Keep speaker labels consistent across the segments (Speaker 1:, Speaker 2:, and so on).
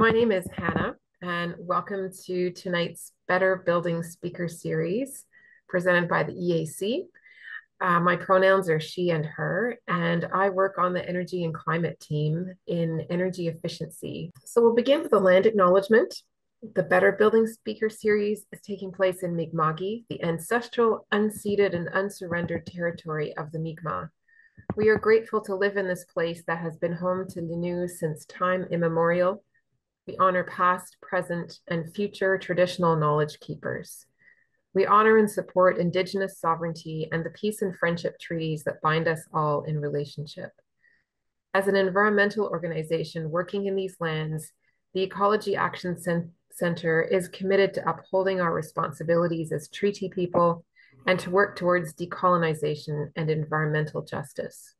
Speaker 1: My name is Hannah, and welcome to tonight's Better Building Speaker Series presented by the EAC. My pronouns are she and her, and I work on the energy and climate team in energy efficiency. So we'll begin with a land acknowledgement. The Better Building Speaker Series is taking place in Mi'kma'ki, the ancestral, unceded, and unsurrendered territory of the Mi'kmaq. We are grateful to live in this place that has been home to Nunu since time immemorial. We honor past, present, and future traditional knowledge keepers. We honor and support Indigenous sovereignty and the peace and friendship treaties that bind us all in relationship. As an environmental organization working in these lands, the Ecology Action Center is committed to upholding our responsibilities as treaty people and to work towards decolonization and environmental justice.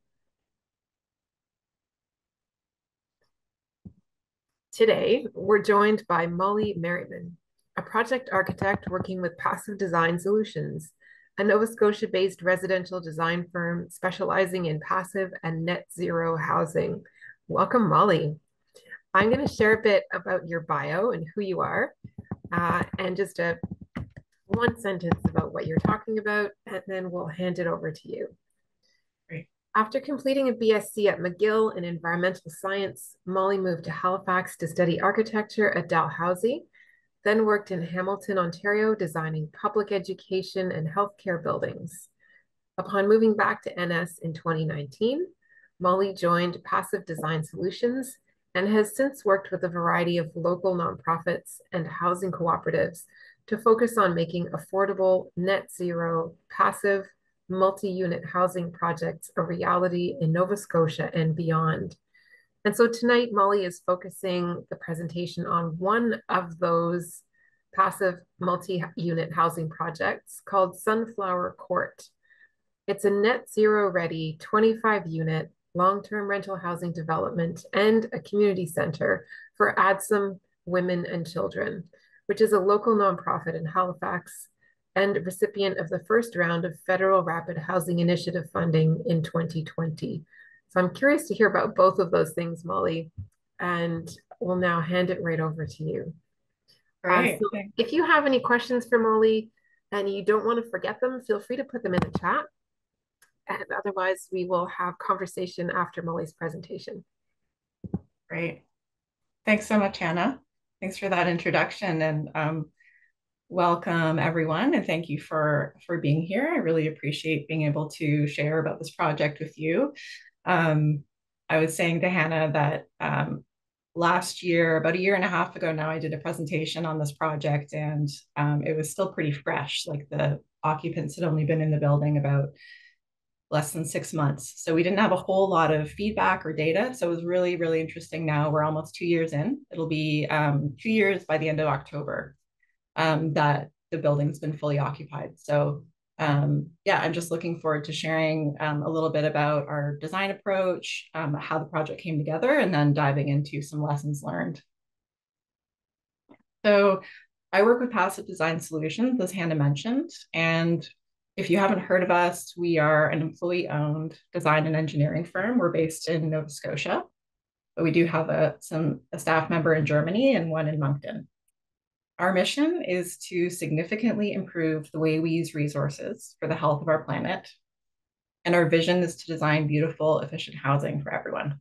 Speaker 1: Today, we're joined by Molly Merriman, a project architect working with Passive Design Solutions, a Nova Scotia-based residential design firm specializing in passive and net zero housing. Welcome, Molly. I'm going to share a bit about your bio and who you are, and just one sentence about what you're talking about, and then we'll hand it over to you.
Speaker 2: Great.
Speaker 1: After completing a BSc at McGill in environmental science, Molly moved to Halifax to study architecture at Dalhousie, then worked in Hamilton, Ontario, designing public education and healthcare buildings. Upon moving back to NS in 2019, Molly joined Passive Design Solutions and has since worked with a variety of local nonprofits and housing cooperatives to focus on making affordable, net zero, passive, multi-unit housing projects a reality in Nova Scotia and beyond. And so tonight, Molly is focusing the presentation on one of those passive multi-unit housing projects called Sunflower Court. It's a net zero ready 25 unit long-term rental housing development and a community center for Adsum women and children, which is a local nonprofit in Halifax and recipient of the first round of federal rapid housing initiative funding in 2020. So I'm curious to hear about both of those things, Molly, and we'll now hand it right over to you.
Speaker 2: Great.
Speaker 1: So if you have any questions for Molly and you don't want to forget them, feel free to put them in the chat. And otherwise, we will have conversation after Molly's presentation.
Speaker 2: Great. Thanks so much, Hannah. Thanks for that introduction, and welcome everyone. And thank you for being here. I really appreciate being able to share about this project with you. I was saying to Hannah that last year, about a year and a half ago now, I did a presentation on this project, and it was still pretty fresh. Like, the occupants had only been in the building about less than 6 months. So we didn't have a whole lot of feedback or data. So it was really, really interesting now. We're almost 2 years in. It'll be 2 years by the end of October that the building's been fully occupied. So yeah, I'm just looking forward to sharing a little bit about our design approach, how the project came together, and then diving into some lessons learned. So I work with Passive Design Solutions, as Hannah mentioned, and if you haven't heard of us, we are an employee-owned design and engineering firm. We're based in Nova Scotia, but we do have a staff member in Germany and one in Moncton. Our mission is to significantly improve the way we use resources for the health of our planet. And our vision is to design beautiful, efficient housing for everyone.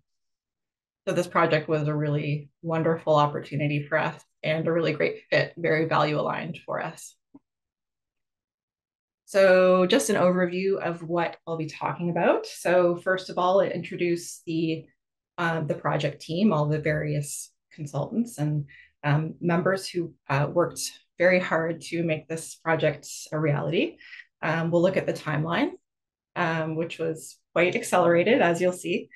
Speaker 2: So this project was a really wonderful opportunity for us and a really great fit, very value aligned for us. So just an overview of what I'll be talking about. So first of all, I introduce the project team, all the various consultants and members who worked very hard to make this project a reality. We'll look at the timeline, which was quite accelerated, as you'll see.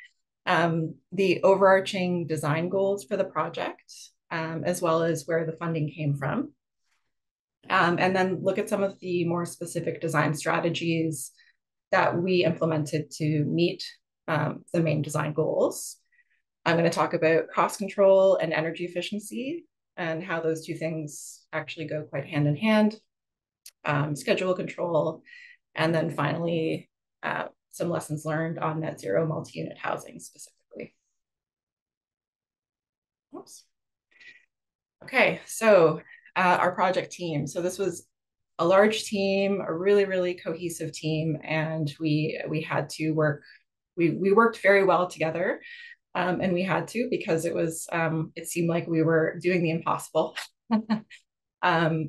Speaker 2: The overarching design goals for the project, as well as where the funding came from. And then look at some of the more specific design strategies that we implemented to meet the main design goals. I'm going to talk about cost control and energy efficiency and how those two things actually go quite hand in hand, schedule control, and then finally, some lessons learned on net zero multi-unit housing specifically. Oops. Okay, so our project team. So this was a large team, a really, really cohesive team, and we had to work. We worked very well together, and we had to because it seemed like we were doing the impossible,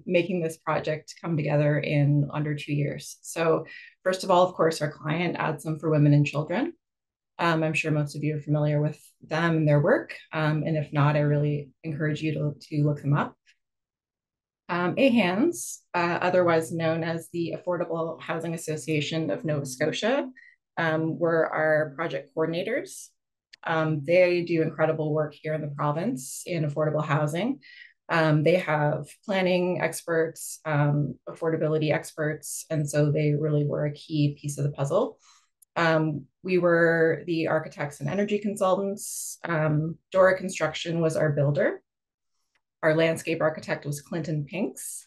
Speaker 2: making this project come together in under 2 years. So first of all, of course, our client, Adsum for Women and Children. I'm sure most of you are familiar with them and their work. And if not, I really encourage you to look them up. AHANS, otherwise known as the Affordable Housing Association of Nova Scotia, were our project coordinators. They do incredible work here in the province in affordable housing. They have planning experts, affordability experts, and so they really were a key piece of the puzzle. We were the architects and energy consultants. Dora Construction was our builder. Our landscape architect was Clinton Pinks.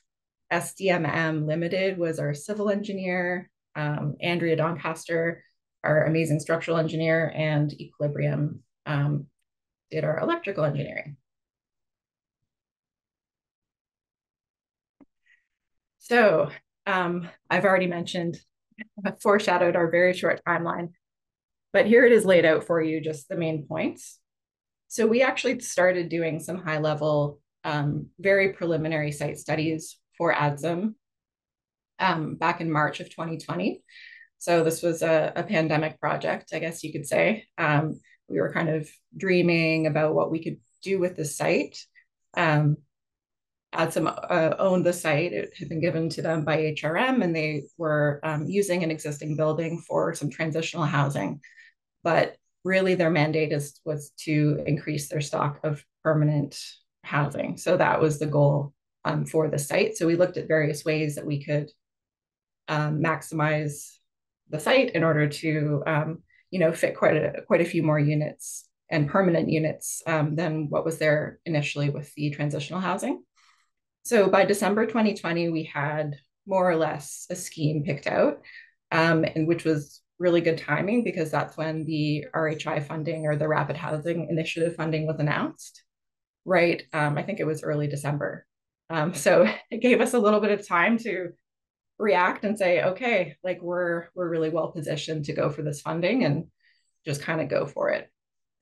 Speaker 2: SDMM Limited was our civil engineer. Andrea Doncaster, our amazing structural engineer, and Equilibrium did our electrical engineering. So I've already mentioned, foreshadowed our very short timeline, but here it is laid out for you, just the main points. So we actually started doing some high level, very preliminary site studies for Adsum back in March of 2020. So this was a pandemic project, I guess you could say. We were kind of dreaming about what we could do with the site. Adsum owned the site. It had been given to them by HRM, and they were using an existing building for some transitional housing. But really, their mandate was to increase their stock of permanent housing. So that was the goal for the site. So we looked at various ways that we could maximize the site in order to, fit quite a few more units and permanent units than what was there initially with the transitional housing. So by December 2020, we had more or less a scheme picked out, and which was really good timing because that's when the RHI funding or the Rapid Housing Initiative funding was announced, right? I think it was early December. So it gave us a little bit of time to react and say, okay, like we're really well positioned to go for this funding and just kind of go for it.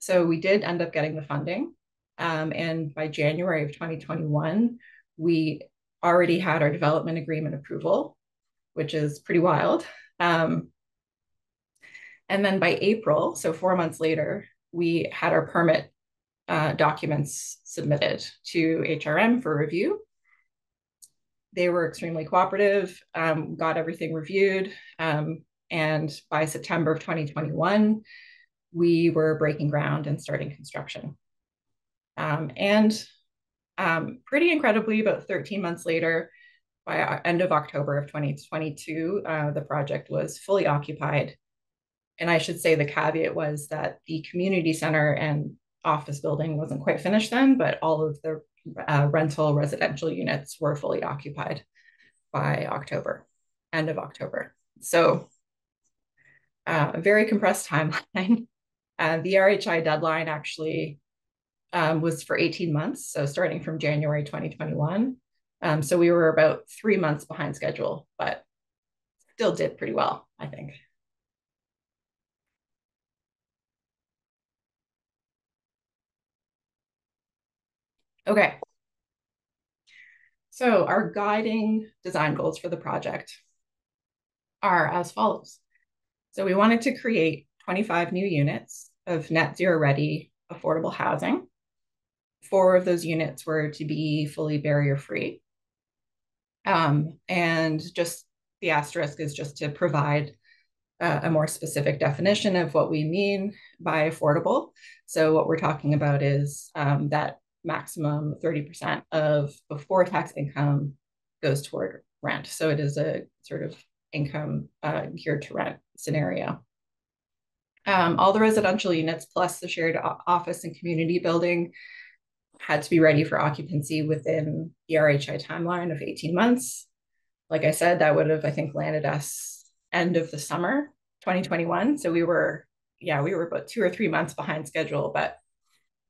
Speaker 2: So we did end up getting the funding. And by January of 2021, we already had our development agreement approval, which is pretty wild. And then by April, so 4 months later, we had our permit documents submitted to HRM for review. They were extremely cooperative, got everything reviewed. And by September of 2021, we were breaking ground and starting construction. And pretty incredibly, about 13 months later, by end of October of 2022, the project was fully occupied. And I should say the caveat was that the community center and office building wasn't quite finished then, but all of the rental residential units were fully occupied by October, end of October. So a very compressed timeline. The RHI deadline actually was for 18 months, so starting from January 2021. So we were about 3 months behind schedule, but still did pretty well, I think. Okay. So our guiding design goals for the project are as follows. So we wanted to create 25 new units of net zero ready affordable housing. 4 of those units were to be fully barrier free. And just the asterisk is just to provide a more specific definition of what we mean by affordable. So what we're talking about is that maximum 30% of before tax income goes toward rent. So it is a sort of income geared to rent scenario. All the residential units plus the shared office and community building had to be ready for occupancy within the RHI timeline of 18 months. Like I said, that would have, I think, landed us end of the summer 2021. So we were about 2 or 3 months behind schedule, but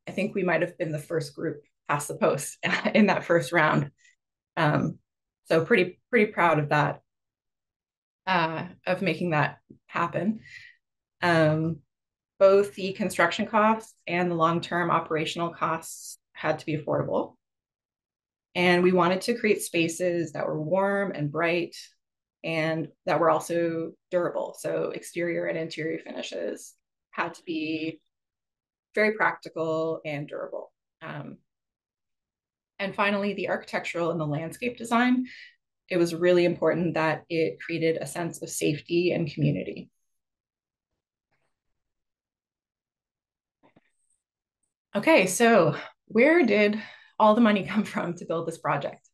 Speaker 2: I think we might have been the first group pass the post in that first round. So pretty proud of that, of making that happen. Both the construction costs and the long-term operational costs had to be affordable. And we wanted to create spaces that were warm and bright and that were also durable. So exterior and interior finishes had to be very practical and durable. And finally, the architectural and the landscape design, it was really important that it created a sense of safety and community. Okay, so where did all the money come from to build this project?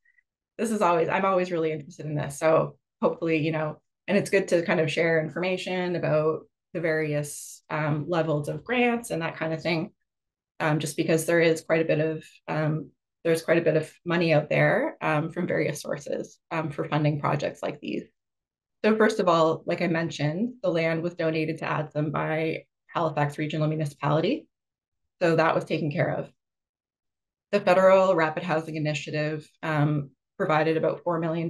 Speaker 2: I'm always really interested in this. So hopefully, and it's good to kind of share information about the various levels of grants and that kind of thing, just because there's quite a bit of money out there from various sources for funding projects like these. So first of all, like I mentioned, the land was donated to Adsum by Halifax Regional Municipality. So that was taken care of. The Federal Rapid Housing Initiative provided about $4 million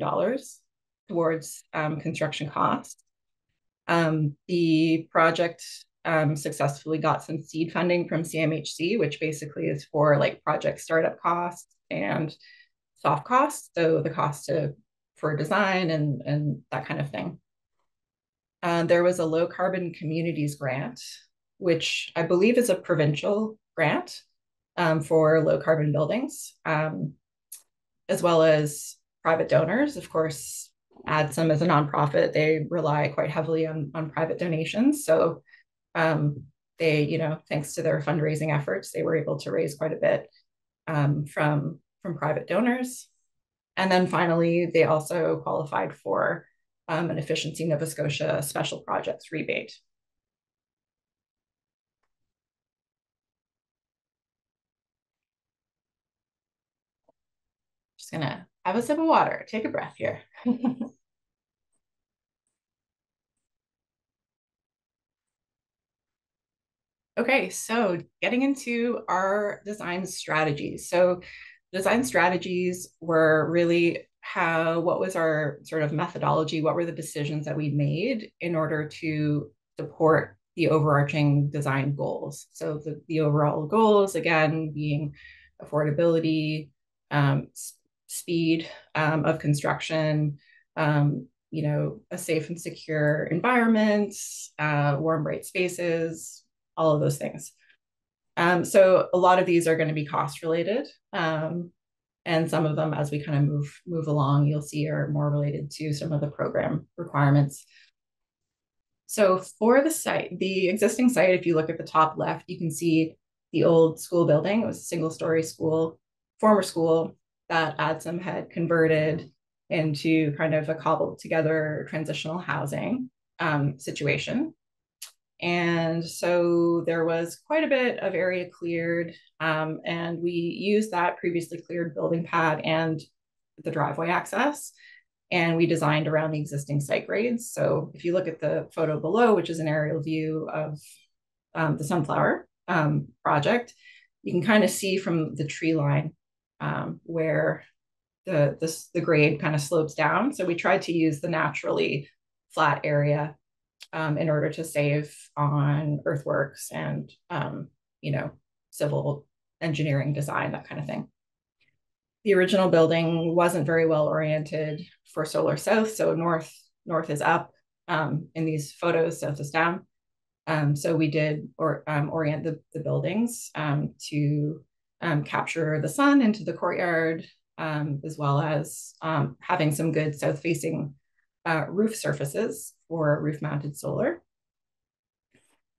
Speaker 2: towards construction costs. The project successfully got some seed funding from CMHC, which basically is for like project startup costs and soft costs, so the cost for design and that kind of thing. There was a low carbon communities grant, which I believe is a provincial grant for low carbon buildings, as well as private donors. Of course, Adsum as a nonprofit, they rely quite heavily on private donations. So they, thanks to their fundraising efforts, they were able to raise quite a bit from private donors. And then finally, they also qualified for an Efficiency Nova Scotia special projects rebate. Just gonna have a sip of water, take a breath here. Okay, so getting into our design strategies. So design strategies were really what was our sort of methodology? What were the decisions that we made in order to support the overarching design goals? So the overall goals, again, being affordability, speed of construction, a safe and secure environment, warm, bright spaces, all of those things. So a lot of these are going to be cost related. And some of them, as we kind of move along, you'll see are more related to some of the program requirements. So for the existing site, if you look at the top left, you can see the old school building. It was a single-story school, former school that Adsum had converted into kind of a cobbled together transitional housing situation. And so there was quite a bit of area cleared, and we used that previously cleared building pad and the driveway access, and we designed around the existing site grades. So if you look at the photo below, which is an aerial view of the sunflower project, you can kind of see from the tree line where the grade kind of slopes down. So we tried to use the naturally flat area in order to save on earthworks and, civil engineering design, that kind of thing. The original building wasn't very well oriented for solar south. So north is up in these photos, south is down. So we did orient the buildings to capture the sun into the courtyard, as well as having some good south-facing roof surfaces for roof-mounted solar.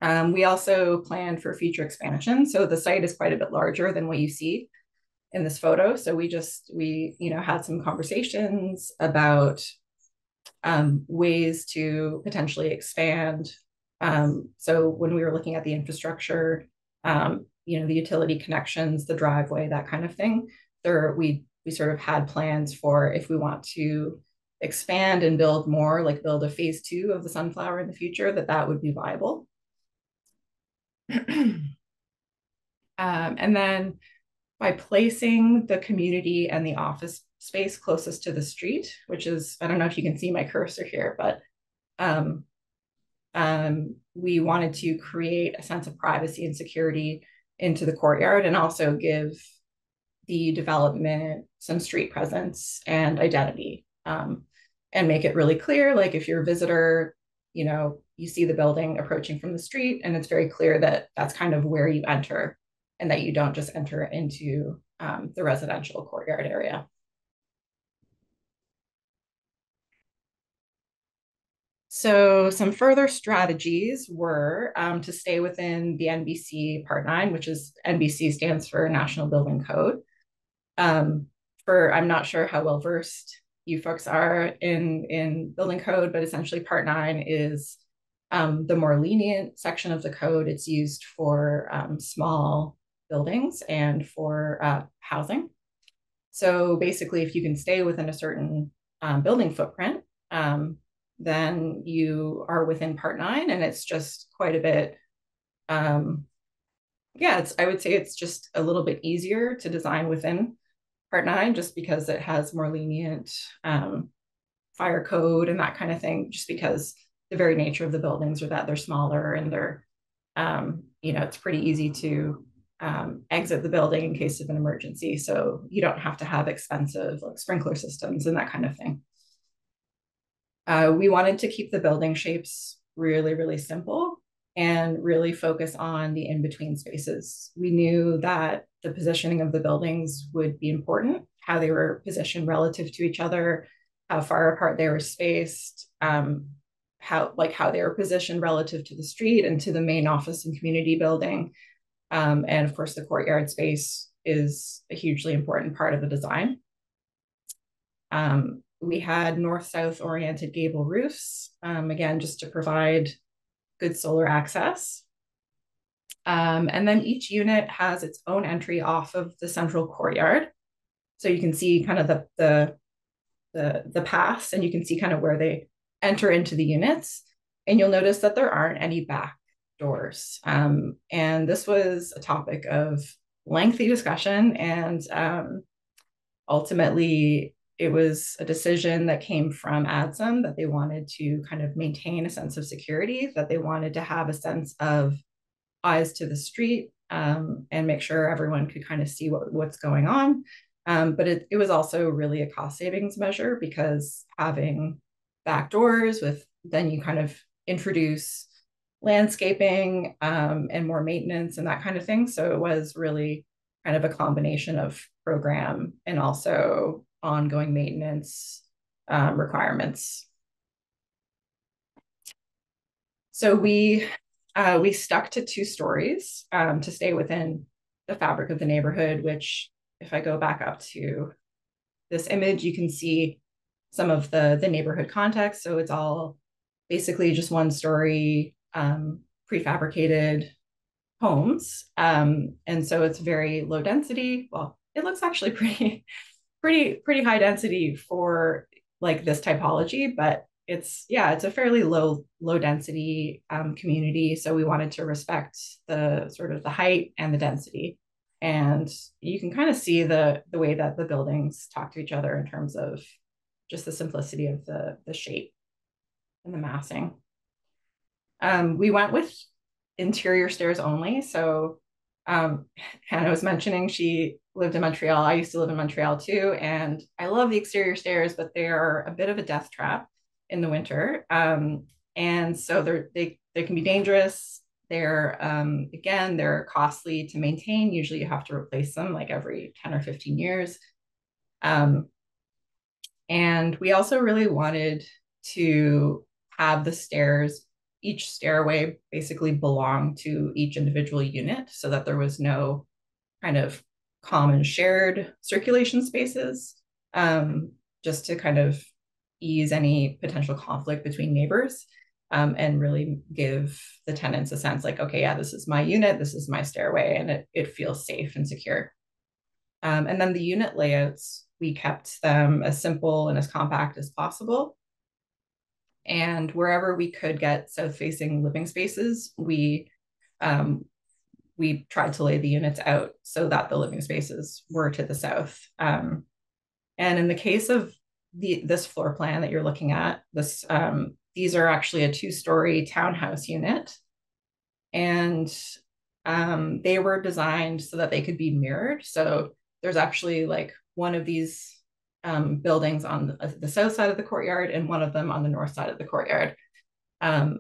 Speaker 2: We also planned for future expansion. So the site is quite a bit larger than what you see in this photo. So we had some conversations about ways to potentially expand. So when we were looking at the infrastructure, the utility connections, the driveway, that kind of thing, we sort of had plans for if we want to expand and build more, like build a phase 2 of the sunflower in the future, that would be viable. And then by placing the community and the office space closest to the street, which is, I don't know if you can see my cursor here, but um, we wanted to create a sense of privacy and security into the courtyard and also give the development some street presence and identity, and make it really clear, like if you're a visitor, you know, you see the building approaching from the street and it's very clear that that's kind of where you enter and that you don't just enter into the residential courtyard area. So some further strategies were to stay within the NBC Part 9, which is NBC stands for National Building Code. I'm not sure how well versed you folks are in building code, but essentially Part 9 is the more lenient section of the code. It's used for small buildings and for housing. So basically, if you can stay within a certain building footprint, then you are within Part 9, and it's just quite a bit. Yeah, I would say it's just a little bit easier to design within Part 9, just because it has more lenient fire code and that kind of thing, just because the very nature of the buildings are that they're smaller and they're, it's pretty easy to exit the building in case of an emergency. So you don't have to have expensive like sprinkler systems and that kind of thing. We wanted to keep the building shapes really, really simple and really focus on the in-between spaces. We knew that the positioning of the buildings would be important, how they were positioned relative to each other, how far apart they were spaced, how they were positioned relative to the street and to the main office and community building. And of course, the courtyard space is a hugely important part of the design. We had north-south oriented gable roofs, again, just to provide good solar access. And then each unit has its own entry off of the central courtyard. So you can see kind of the paths, and you can see kind of where they enter into the units. And you'll notice that there aren't any back doors. And this was a topic of lengthy discussion, and ultimately it was a decision that came from Adsum that they wanted to kind of maintain a sense of security, that they wanted to have a sense of eyes to the street, and make sure everyone could kind of see what's going on. But it was also really a cost savings measure, because having back doors then you kind of introduce landscaping and more maintenance and that kind of thing. So it was really kind of a combination of program and also ongoing maintenance requirements. So we stuck to 2 stories to stay within the fabric of the neighborhood, which if I go back up to this image, you can see some of the neighborhood context. So it's all basically just 1-story prefabricated homes. And so it's very low density. Well, it looks actually pretty high density for like this typology, but it's a fairly low density community. So we wanted to respect the sort of the height and the density. And you can kind of see the way that the buildings talk to each other in terms of just the simplicity of the shape and the massing. We went with interior stairs only. So Hannah was mentioning she lived in Montreal. I used to live in Montreal too. And I love the exterior stairs, but they are a bit of a death trap in the winter. And so they can be dangerous. They're costly to maintain. Usually you have to replace them like every 10 or 15 years. And we also really wanted to have the stairs, each stairway basically belong to each individual unit, so that there was no kind of common shared circulation spaces, just to kind of ease any potential conflict between neighbors, and really give the tenants a sense like, okay, yeah, this is my unit, this is my stairway, and it feels safe and secure. And then the unit layouts, we kept them as simple and as compact as possible. And wherever we could get south-facing living spaces, we we tried to lay the units out so that the living spaces were to the south. And in the case of this floor plan that you're looking at, these are actually a 2-story townhouse unit, and they were designed so that they could be mirrored. So there's actually like one of these buildings on the south side of the courtyard and one of them on the north side of the courtyard. And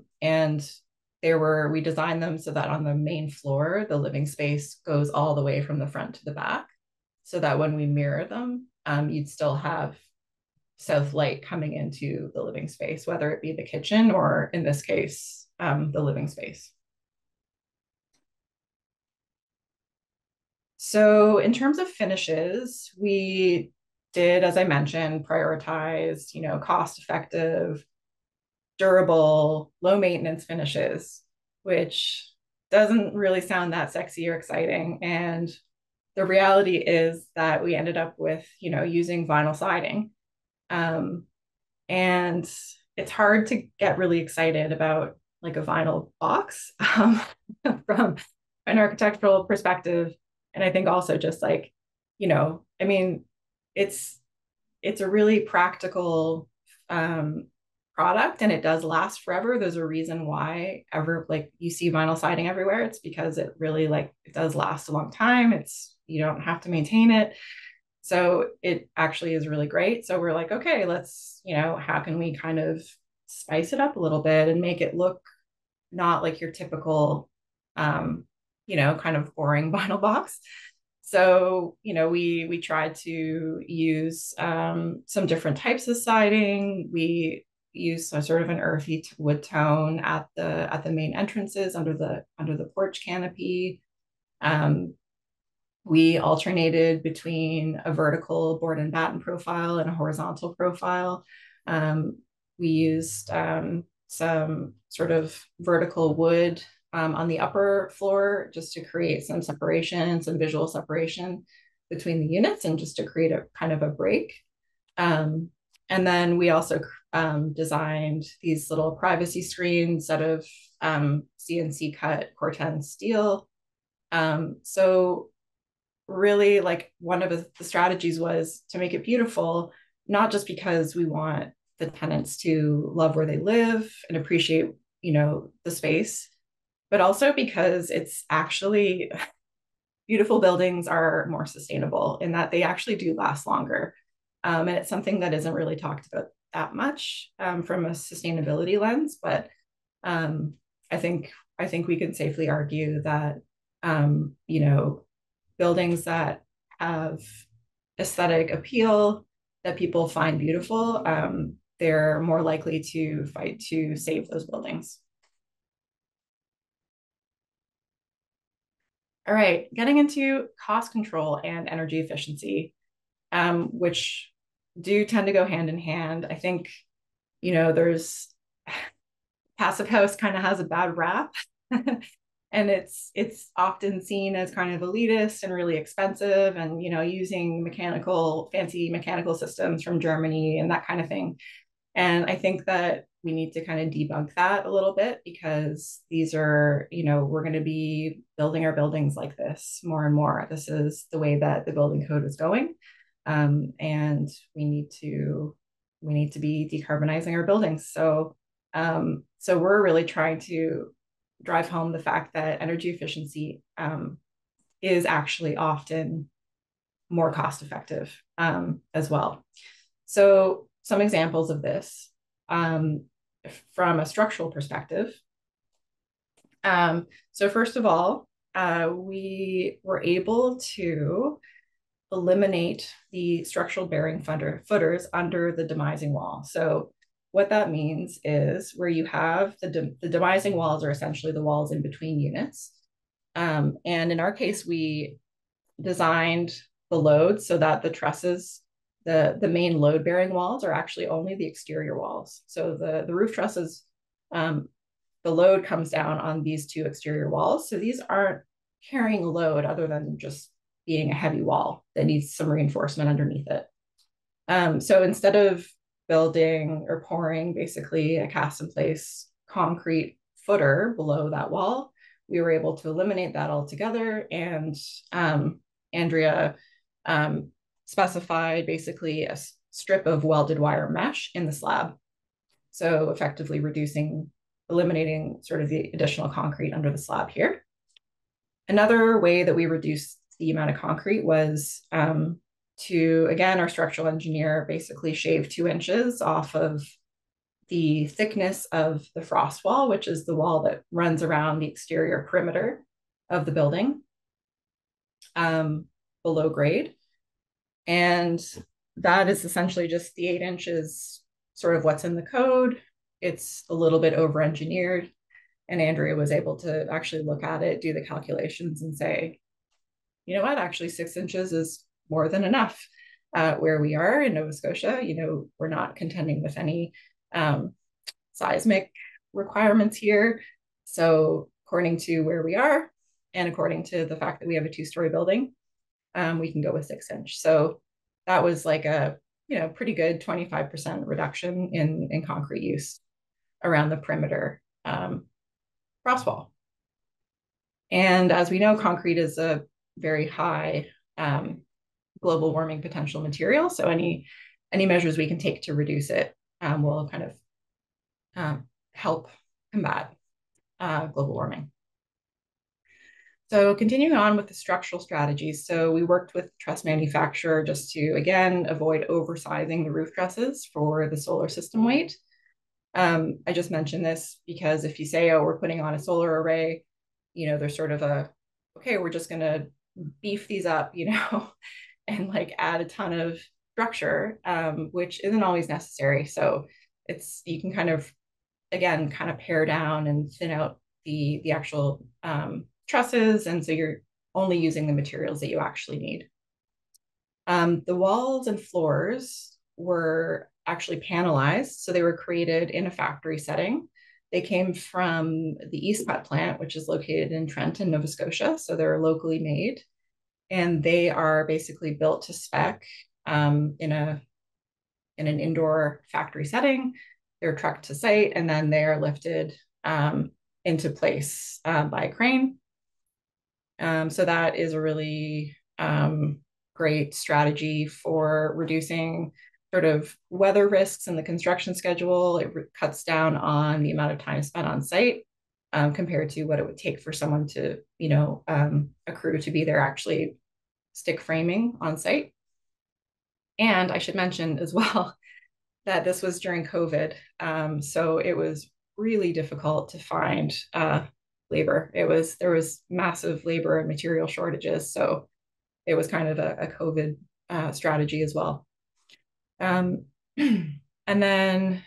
Speaker 2: we designed them so that on the main floor, the living space goes all the way from the front to the back, so that when we mirror them, you'd still have south light coming into the living space, whether it be the kitchen or in this case, the living space. So in terms of finishes, we did, as I mentioned, prioritize, cost effective, durable, low maintenance finishes, which doesn't really sound that sexy or exciting. And the reality is that we ended up with, using vinyl siding. And it's hard to get really excited about like a vinyl box from an architectural perspective. And I think also just like, I mean, it's a really practical product, and it does last forever. There's a reason why you see vinyl siding everywhere. It's because it really it does last a long time. You don't have to maintain it. So it actually is really great. So we're like, okay, let's, how can we kind of spice it up a little bit and make it look not like your typical, kind of boring vinyl box. So, we tried to use some different types of siding. We used a sort of an earthy wood tone at the main entrances under the porch canopy. We alternated between a vertical board and batten profile and a horizontal profile. We used some sort of vertical wood on the upper floor just to create some separation, some visual separation between the units and just to create a kind of a break. And then we also designed these little privacy screens out of CNC cut Corten steel. So really one of the strategies was to make it beautiful, not just because we want the tenants to love where they live and appreciate, the space, but also because it's actually beautiful buildings are more sustainable in that they actually do last longer. And it's something that isn't really talked about that much from a sustainability lens, but I think we can safely argue that buildings that have aesthetic appeal that people find beautiful, they're more likely to fight to save those buildings. All right, getting into cost control and energy efficiency, which do tend to go hand in hand. I think, there's passive house kind of has a bad rap. And it's often seen as kind of elitist and really expensive and, using fancy mechanical systems from Germany and that kind of thing. And I think that we need to kind of debunk that a little bit because these are, we're going to be building our buildings like this more and more. This is the way that the building code is going. And we need to be decarbonizing our buildings. So we're really trying to drive home the fact that energy efficiency is actually often more cost effective as well. So some examples of this from a structural perspective. So first of all, we were able to eliminate the structural bearing footers under the demising wall. So what that means is where you have the demising walls are essentially the walls in between units. And in our case, we designed the load so that the trusses, the main load bearing walls are actually only the exterior walls. So the roof trusses, the load comes down on these two exterior walls. So these aren't carrying a load other than just being a heavy wall that needs some reinforcement underneath it. So instead of building or pouring basically a cast in place concrete footer below that wall, we were able to eliminate that altogether. And Andrea specified basically a strip of welded wire mesh in the slab. So effectively eliminating sort of the additional concrete under the slab here. Another way that we reduced the amount of concrete was to, again, our structural engineer basically shaved 2 inches off of the thickness of the frost wall, which is the wall that runs around the exterior perimeter of the building, below grade. And that is essentially just the 8 inches, sort of what's in the code. It's a little bit over engineered. And Andrea was able to actually look at it, do the calculations, and say, you know what, actually 6 inches is more than enough. Where we are in Nova Scotia, we're not contending with any seismic requirements here. So according to where we are, and according to the fact that we have a 2-story building, we can go with 6 inch. So that was like a pretty good 25% reduction in concrete use around the perimeter frost wall. And as we know, concrete is a very high global warming potential material. So any measures we can take to reduce it will kind of help combat global warming. So continuing on with the structural strategies. So we worked with the truss manufacturer just to, again, avoid oversizing the roof trusses for the solar system weight. I just mentioned this because if you say, oh, we're putting on a solar array, there's sort of okay, we're just going to beef these up, and like add a ton of structure, which isn't always necessary. So you can kind of pare down and thin out the actual trusses. And so you're only using the materials that you actually need. The walls and floors were actually panelized. So they were created in a factory setting. They came from the Sept plant, which is located in Trenton, Nova Scotia. So they're locally made. And they are basically built to spec in an indoor factory setting. They're trucked to site, and then they are lifted into place by a crane. So that is a really great strategy for reducing sort of weather risks in the construction schedule. It cuts down on the amount of time spent on site compared to what it would take for someone to, a crew to be there actually stick framing on site. And I should mention as well that this was during COVID. So it was really difficult to find labor. There was massive labor and material shortages. So it was kind of a COVID strategy as well. And then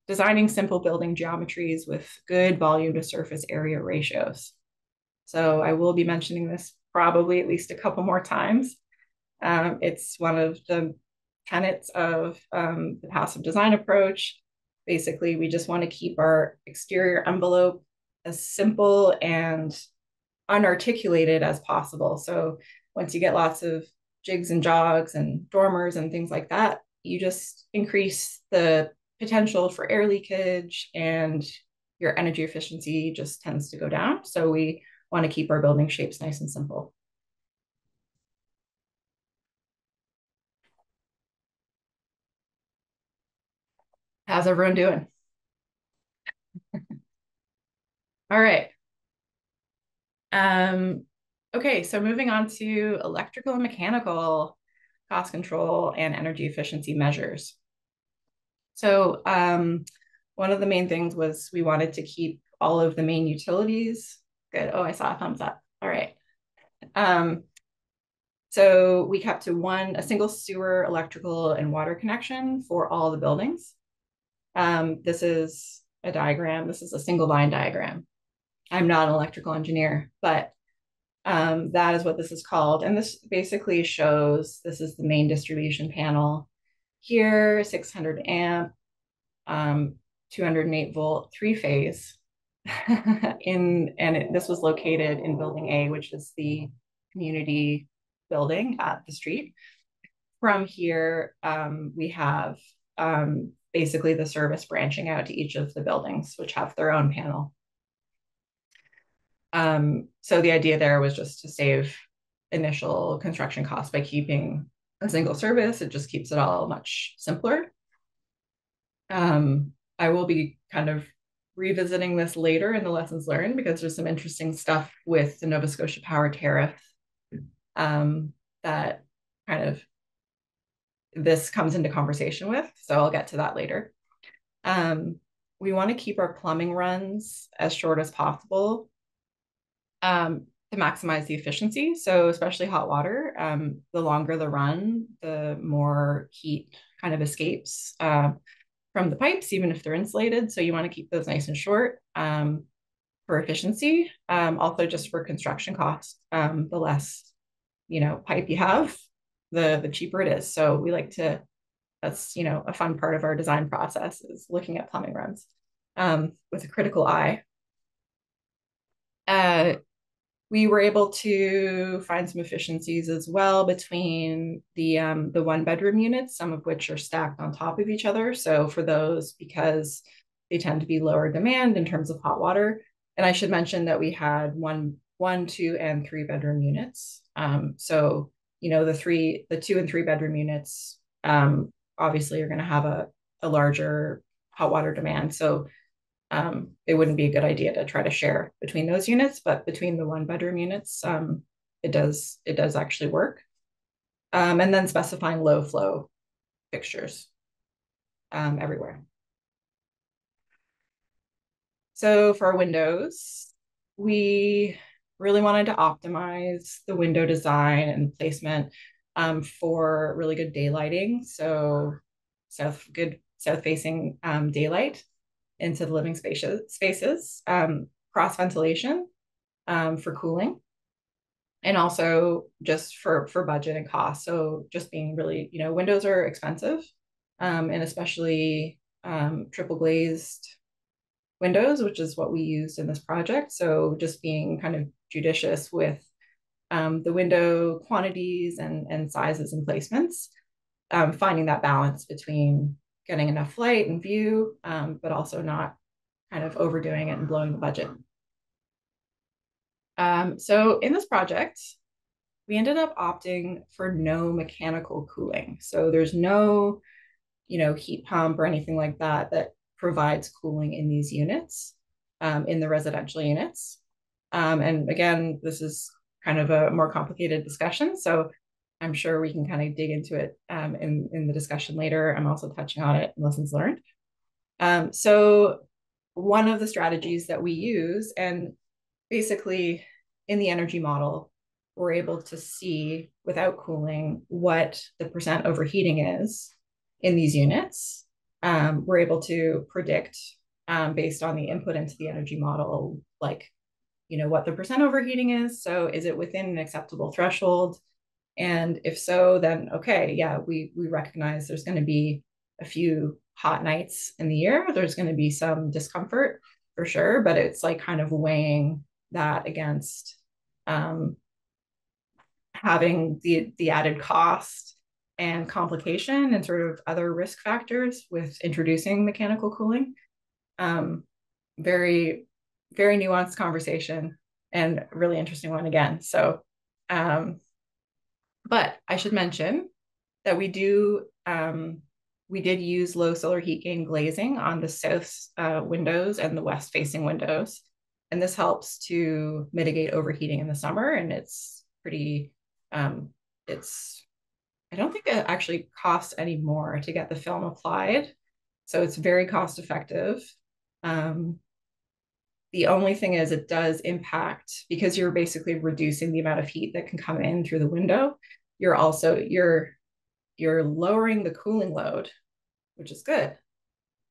Speaker 2: designing simple building geometries with good volume to surface area ratios. So I will be mentioning this probably at least a couple more times. It's one of the tenets of the passive design approach. Basically, we just want to keep our exterior envelope as simple and unarticulated as possible. So once you get lots of jigs and jogs and dormers and things like that, you just increase the potential for air leakage, and your energy efficiency just tends to go down. So we want to keep our building shapes nice and simple. How's everyone doing? All right. Okay, so moving on to electrical and mechanical cost control and energy efficiency measures. So one of the main things was we wanted to keep all of the main utilities. Good. Oh, I saw a thumbs up. All right. So we kept to a single sewer, electrical, and water connection for all the buildings. This is a diagram. This is a single line diagram. I'm not an electrical engineer, but that is what this is called. And this basically shows, this is the main distribution panel here, 600 amp, 208 volt, 3-phase. This was located in building A, which is the community building at the street. From here, we have basically the service branching out to each of the buildings, which have their own panel. So the idea there was just to save initial construction costs by keeping a single service. It just keeps it all much simpler. I will be kind of revisiting this later in the lessons learned because there's some interesting stuff with the Nova Scotia Power tariff that kind of this comes into conversation with. So I'll get to that later. We want to keep our plumbing runs as short as possible to maximize the efficiency. So especially hot water, the longer the run, the more heat kind of escapes from the pipes, even if they're insulated. So you want to keep those nice and short for efficiency. Also just for construction costs, the less, pipe you have, the cheaper it is. So we like to, that's, a fun part of our design process is looking at plumbing runs with a critical eye. We were able to find some efficiencies as well between the 1-bedroom units, some of which are stacked on top of each other. So for those, because they tend to be lower demand in terms of hot water. And I should mention that we had one, 2, and 3-bedroom units. So the 2 and 3-bedroom units obviously are going to have a larger hot water demand. So it wouldn't be a good idea to try to share between those units, but between the 1-bedroom units, it does actually work. And then specifying low flow fixtures everywhere. So for our windows, we really wanted to optimize the window design and placement for really good daylighting. So good south facing daylight into the living spaces, cross ventilation for cooling, and also just for budget and cost. So just being really, windows are expensive, and especially triple glazed windows, which is what we used in this project. So just being kind of judicious with the window quantities and sizes and placements, finding that balance between getting enough light and view, but also not kind of overdoing it and blowing the budget. So in this project, we ended up opting for no mechanical cooling. So there's no, heat pump or anything like that that provides cooling in these units, in the residential units. And again, this is kind of a more complicated discussion. So I'm sure we can kind of dig into it in the discussion later. I'm also touching on it in lessons learned. So one of the strategies that we use, and basically in the energy model, we're able to see without cooling what the percent overheating is in these units. We're able to predict based on the input into the energy model, like, what the percent overheating is. So is it within an acceptable threshold? And if so, then okay, yeah, we recognize there's going to be a few hot nights in the year. There's going to be some discomfort for sure, but it's like kind of weighing that against having the added cost and complication and sort of other risk factors with introducing mechanical cooling. Very, very nuanced conversation and really interesting one again. So, but I should mention that we did use low solar heat gain glazing on the south windows and the west facing windows. And this helps to mitigate overheating in the summer. And it's pretty, I don't think it actually costs any more to get the film applied. So it's very cost effective. The only thing is it does impact, because you're basically reducing the amount of heat that can come in through the window. You're lowering the cooling load, which is good,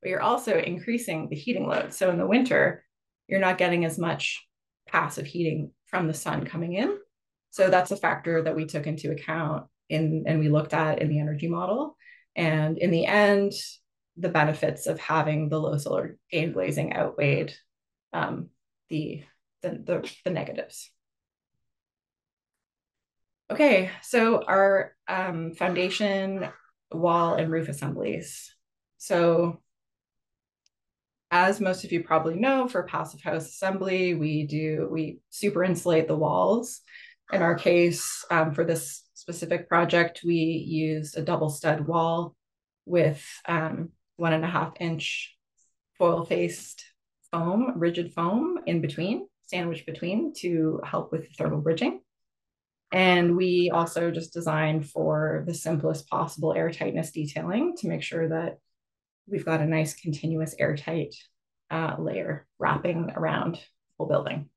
Speaker 2: but you're also increasing the heating load. So in the winter, you're not getting as much passive heating from the sun coming in. So that's a factor that we took into account and we looked at in the energy model. And in the end, the benefits of having the low solar gain glazing outweighed the negatives. Okay, so our foundation, wall, and roof assemblies. So as most of you probably know, for passive house assembly, we super insulate the walls. In our case, for this specific project, we used a double stud wall with 1.5 inch foil faced foam, rigid foam in between, sandwiched between, to help with thermal bridging. And we also just designed for the simplest possible airtightness detailing to make sure that we've got a nice continuous airtight layer wrapping around the whole building.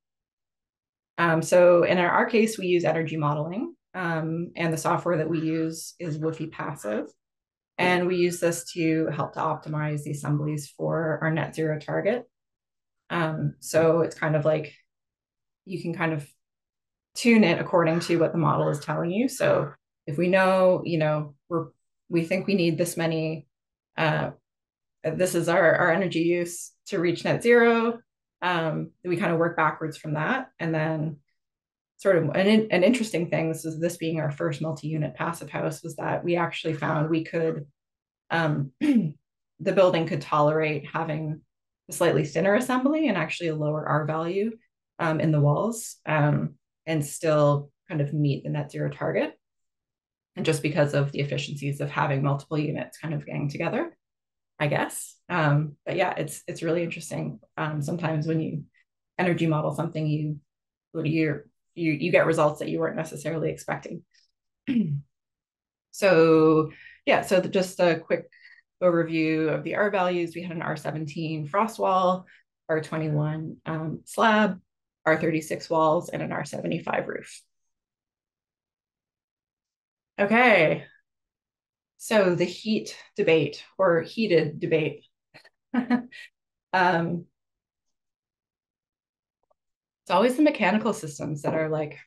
Speaker 2: So in our case, we use energy modeling, and the software that we use is Woofy Passive. And we use this to help to optimize the assemblies for our net zero target. So it's kind of like you can kind of tune it according to what the model is telling you. So if we know, we think we need this many, this is our energy use to reach net zero. We kind of work backwards from that. And then sort of an interesting thing, this being our first multi-unit passive house, was that we actually found we could, the building could tolerate having a slightly thinner assembly and actually a lower R value in the walls, and still kind of meet the net zero target. And just because of the efficiencies of having multiple units kind of getting together, I guess. But yeah, it's really interesting. Sometimes when you energy model something, you get results that you weren't necessarily expecting. So yeah, so just a quick overview of the R values. We had an R17 frost wall, R21 slab, R36 walls, and an R75 roof. Okay, so the heat debate, or heated debate. It's always the mechanical systems that are like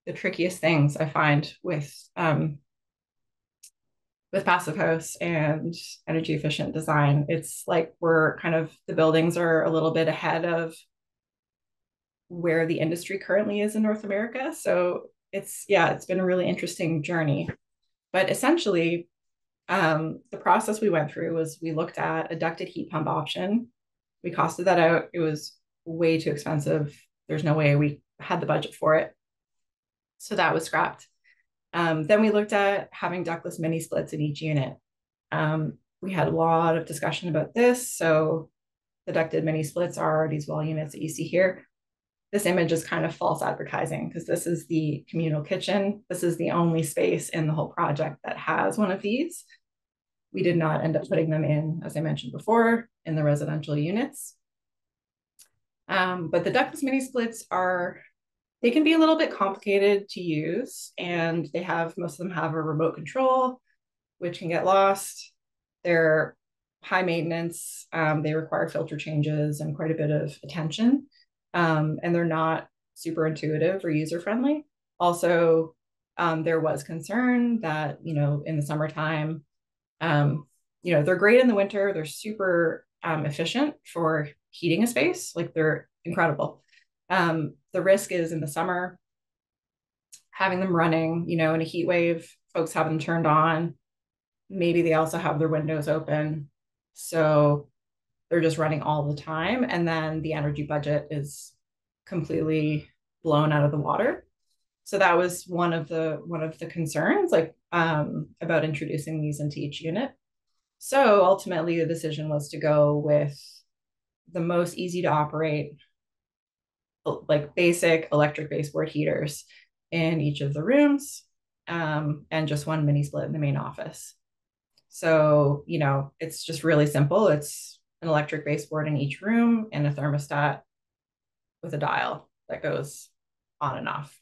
Speaker 2: the trickiest things I find with passive house and energy efficient design. It's like the buildings are a little bit ahead of where the industry currently is in North America. So it's been a really interesting journey. But essentially, the process we went through was we looked at a ducted heat pump option. We costed that out. It was way too expensive. There's no way we had the budget for it. So that was scrapped. Then we looked at having ductless mini splits in each unit. We had a lot of discussion about this. So the ducted mini splits are these wall units that you see here. This image is kind of false advertising because this is the communal kitchen. This is the only space in the whole project that has one of these. We did not end up putting them in, as I mentioned before, in the residential units. But the ductless mini splits they can be a little bit complicated to use, and most of them have a remote control, which can get lost. They're high maintenance. They require filter changes and quite a bit of attention. And they're not super intuitive or user-friendly. Also, there was concern that, in the summertime, they're great in the winter. They're super efficient for heating a space. Like, they're incredible. The risk is in the summer, having them running, in a heat wave, folks have them turned on. Maybe they also have their windows open. So they're just running all the time. And then the energy budget is completely blown out of the water. So that was one of the concerns, about introducing these into each unit. So ultimately the decision was to go with the most easy to operate, like basic electric baseboard heaters in each of the rooms, and just one mini split in the main office. So, it's just really simple. It's an electric baseboard in each room and a thermostat with a dial that goes on and off.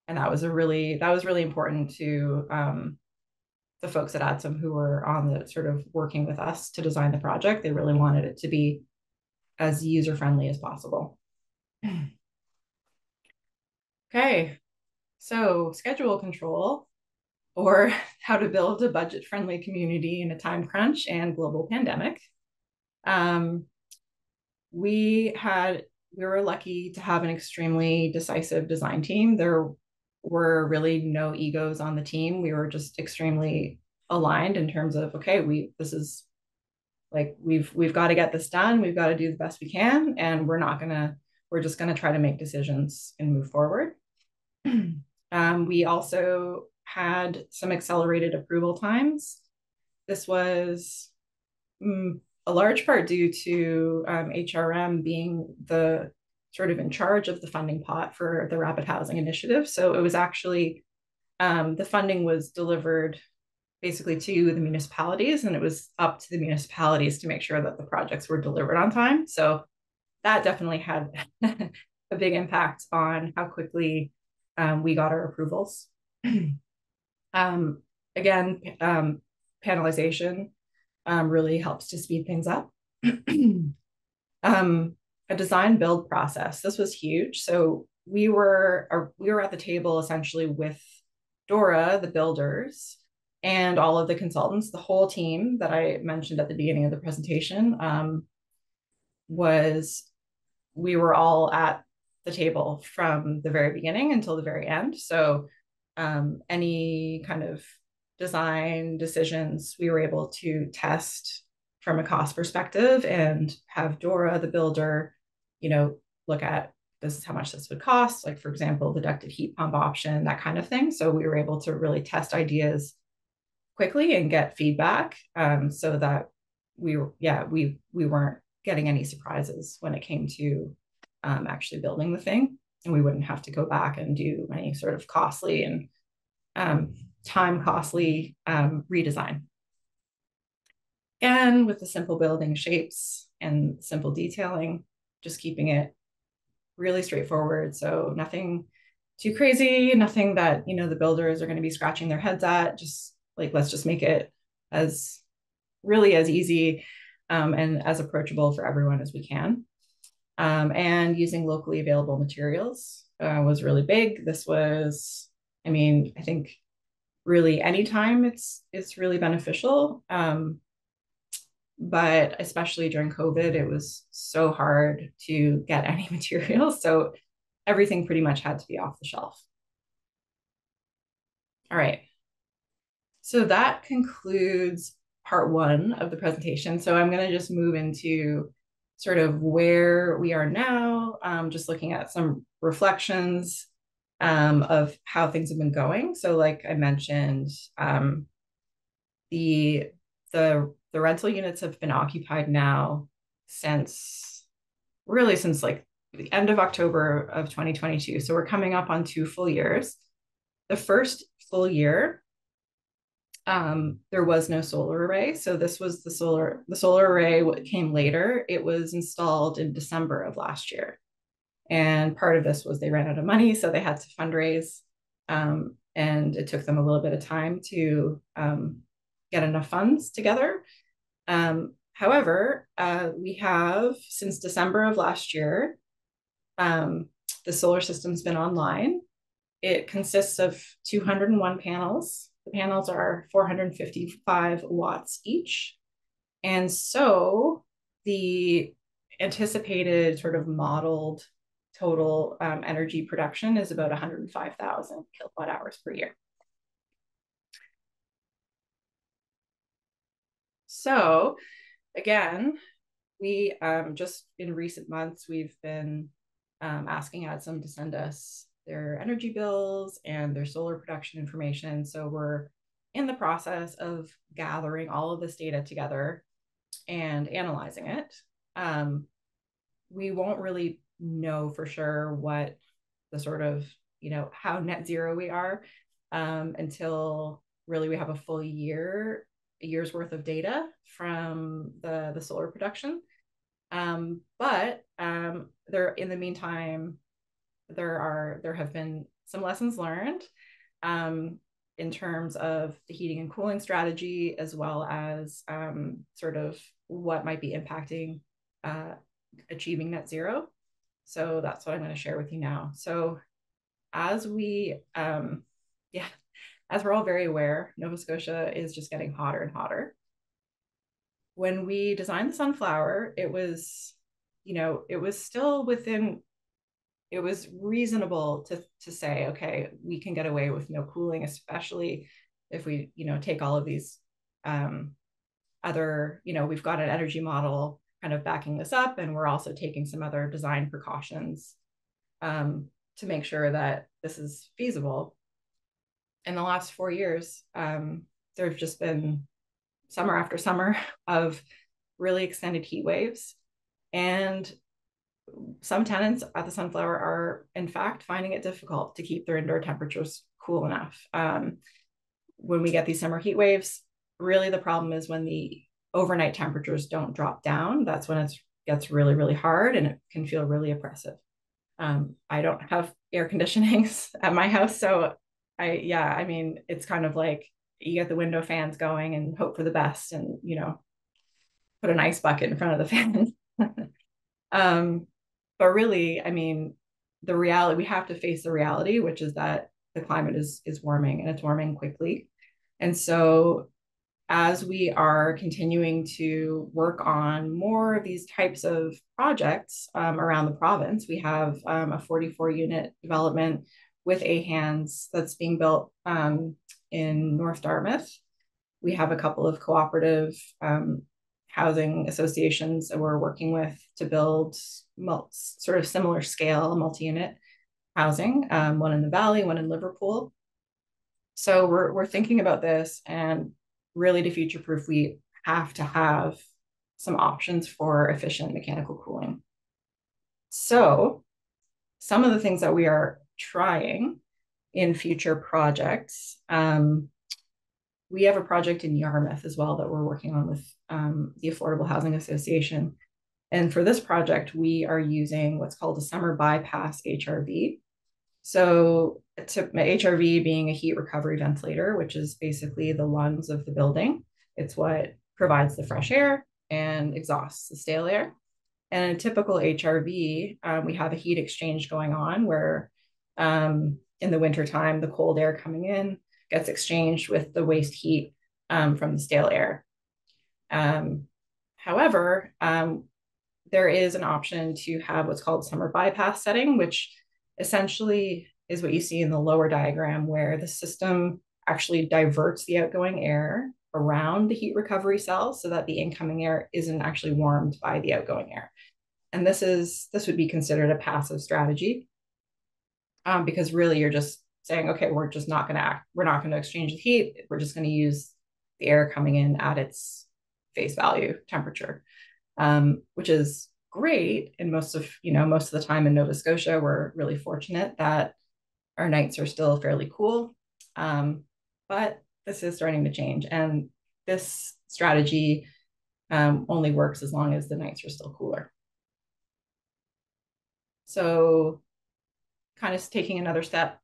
Speaker 2: And that was really important to the folks at Adsum who were on the sort of working with us to design the project. They really wanted it to be as user-friendly as possible. Okay, so schedule control, or how to build a budget-friendly community in a time crunch and global pandemic. We were lucky to have an extremely decisive design team. There were really no egos on the team. We were just extremely aligned in terms of, okay, this is Like we've got to get this done. We've got to do the best we can, and we're just gonna try to make decisions and move forward. We also had some accelerated approval times. This was a large part due to HRM being the sort of in charge of the funding pot for the Rapid Housing Initiative. So it was actually the funding was delivered basically to the municipalities, and it was up to the municipalities to make sure that the projects were delivered on time. So that definitely had a big impact on how quickly we got our approvals. Again, panelization really helps to speed things up. A design build process. This was huge. So we were at the table essentially with Dora, the builders, and all of the consultants. The whole team that I mentioned at the beginning of the presentation was we were all at the table from the very beginning until the very end. So any kind of design decisions we were able to test from a cost perspective and have Dora, the builder, look at this is how much this would cost, like for example, the ducted heat pump option, that kind of thing. So we were able to really test ideas quickly and get feedback so that we weren't getting any surprises when it came to actually building the thing, and we wouldn't have to go back and do any sort of costly and time costly redesign. And with the simple building shapes and simple detailing, just keeping it really straightforward. So nothing too crazy, nothing that, the builders are going to be scratching their heads at. Just like, let's just make it as really as easy and as approachable for everyone as we can. And using locally available materials was really big. This was, I think really anytime it's really beneficial. But especially during COVID, it was so hard to get any materials. So everything pretty much had to be off the shelf. All right. So that concludes part one of the presentation. So I'm going to just move into sort of where we are now, just looking at some reflections of how things have been going. So like I mentioned, the rental units have been occupied now since like the end of October of 2022. So we're coming up on 2 full years. The first full year, there was no solar array. So this was the solar array came later. It was installed in December of last year. And part of this was they ran out of money, so they had to fundraise. And it took them a little bit of time to get enough funds together. However, we have, since December of last year, the solar system's been online. It consists of 201 panels. The panels are 455 watts each. And so the anticipated sort of modeled total energy production is about 105,000 kilowatt hours per year. So again, we just in recent months, we've been asking Adsum to send us their energy bills and their solar production information. So we're in the process of gathering all of this data together and analyzing it. We won't really know for sure what the sort of, how net zero we are until really we have a full year's worth of data from the solar production. But there, in the meantime, there have been some lessons learned in terms of the heating and cooling strategy, as well as sort of what might be impacting achieving net zero. So that's what I'm going to share with you now. So as we, as we're all very aware, Nova Scotia is just getting hotter and hotter. When we designed the Sunflower, it was, it was still within, it was reasonable to say, okay, we can get away with no cooling, especially if we, take all of these other, we've got an energy model kind of backing this up, and we're also taking some other design precautions to make sure that this is feasible. In the last 4 years, there have just been summer after summer of really extended heat waves. And some tenants at the Sunflower are, in fact, finding it difficult to keep their indoor temperatures cool enough. When we get these summer heat waves, really the problem is when the overnight temperatures don't drop down. That's when it gets really, really hard, and it can feel really oppressive. I don't have air conditioning at my house, so I mean, it's kind of like you get the window fans going and hope for the best, and put an ice bucket in front of the fan. But really, I mean, the reality, we have to face the reality, which is that the climate is warming, and it's warming quickly. And so as we are continuing to work on more of these types of projects around the province, we have a 44 unit development with AHANS that's being built in North Dartmouth. We have a couple of cooperative housing associations that we're working with to build sort of similar scale multi-unit housing, one in the Valley, one in Liverpool. So we're thinking about this, and really to future-proof, we have to have some options for efficient mechanical cooling. So some of the things that we are trying in future projects, we have a project in Yarmouth as well that we're working on with the Affordable Housing Association. And for this project, we are using what's called a summer bypass HRV. So HRV being a heat recovery ventilator, which is basically the lungs of the building. It's what provides the fresh air and exhausts the stale air. And in a typical HRV, we have a heat exchange going on where in the wintertime, the cold air coming in gets exchanged with the waste heat from the stale air. However, there is an option to have what's called summer bypass setting, which essentially is what you see in the lower diagram, where the system actually diverts the outgoing air around the heat recovery cells so that the incoming air isn't actually warmed by the outgoing air. And this would be considered a passive strategy because really you're just saying, okay, we're not going to exchange the heat. We're just going to use the air coming in at its face value temperature, which is great. And most of the time in Nova Scotia, we're really fortunate that our nights are still fairly cool. But this is starting to change. And this strategy only works as long as the nights are still cooler. So kind of taking another step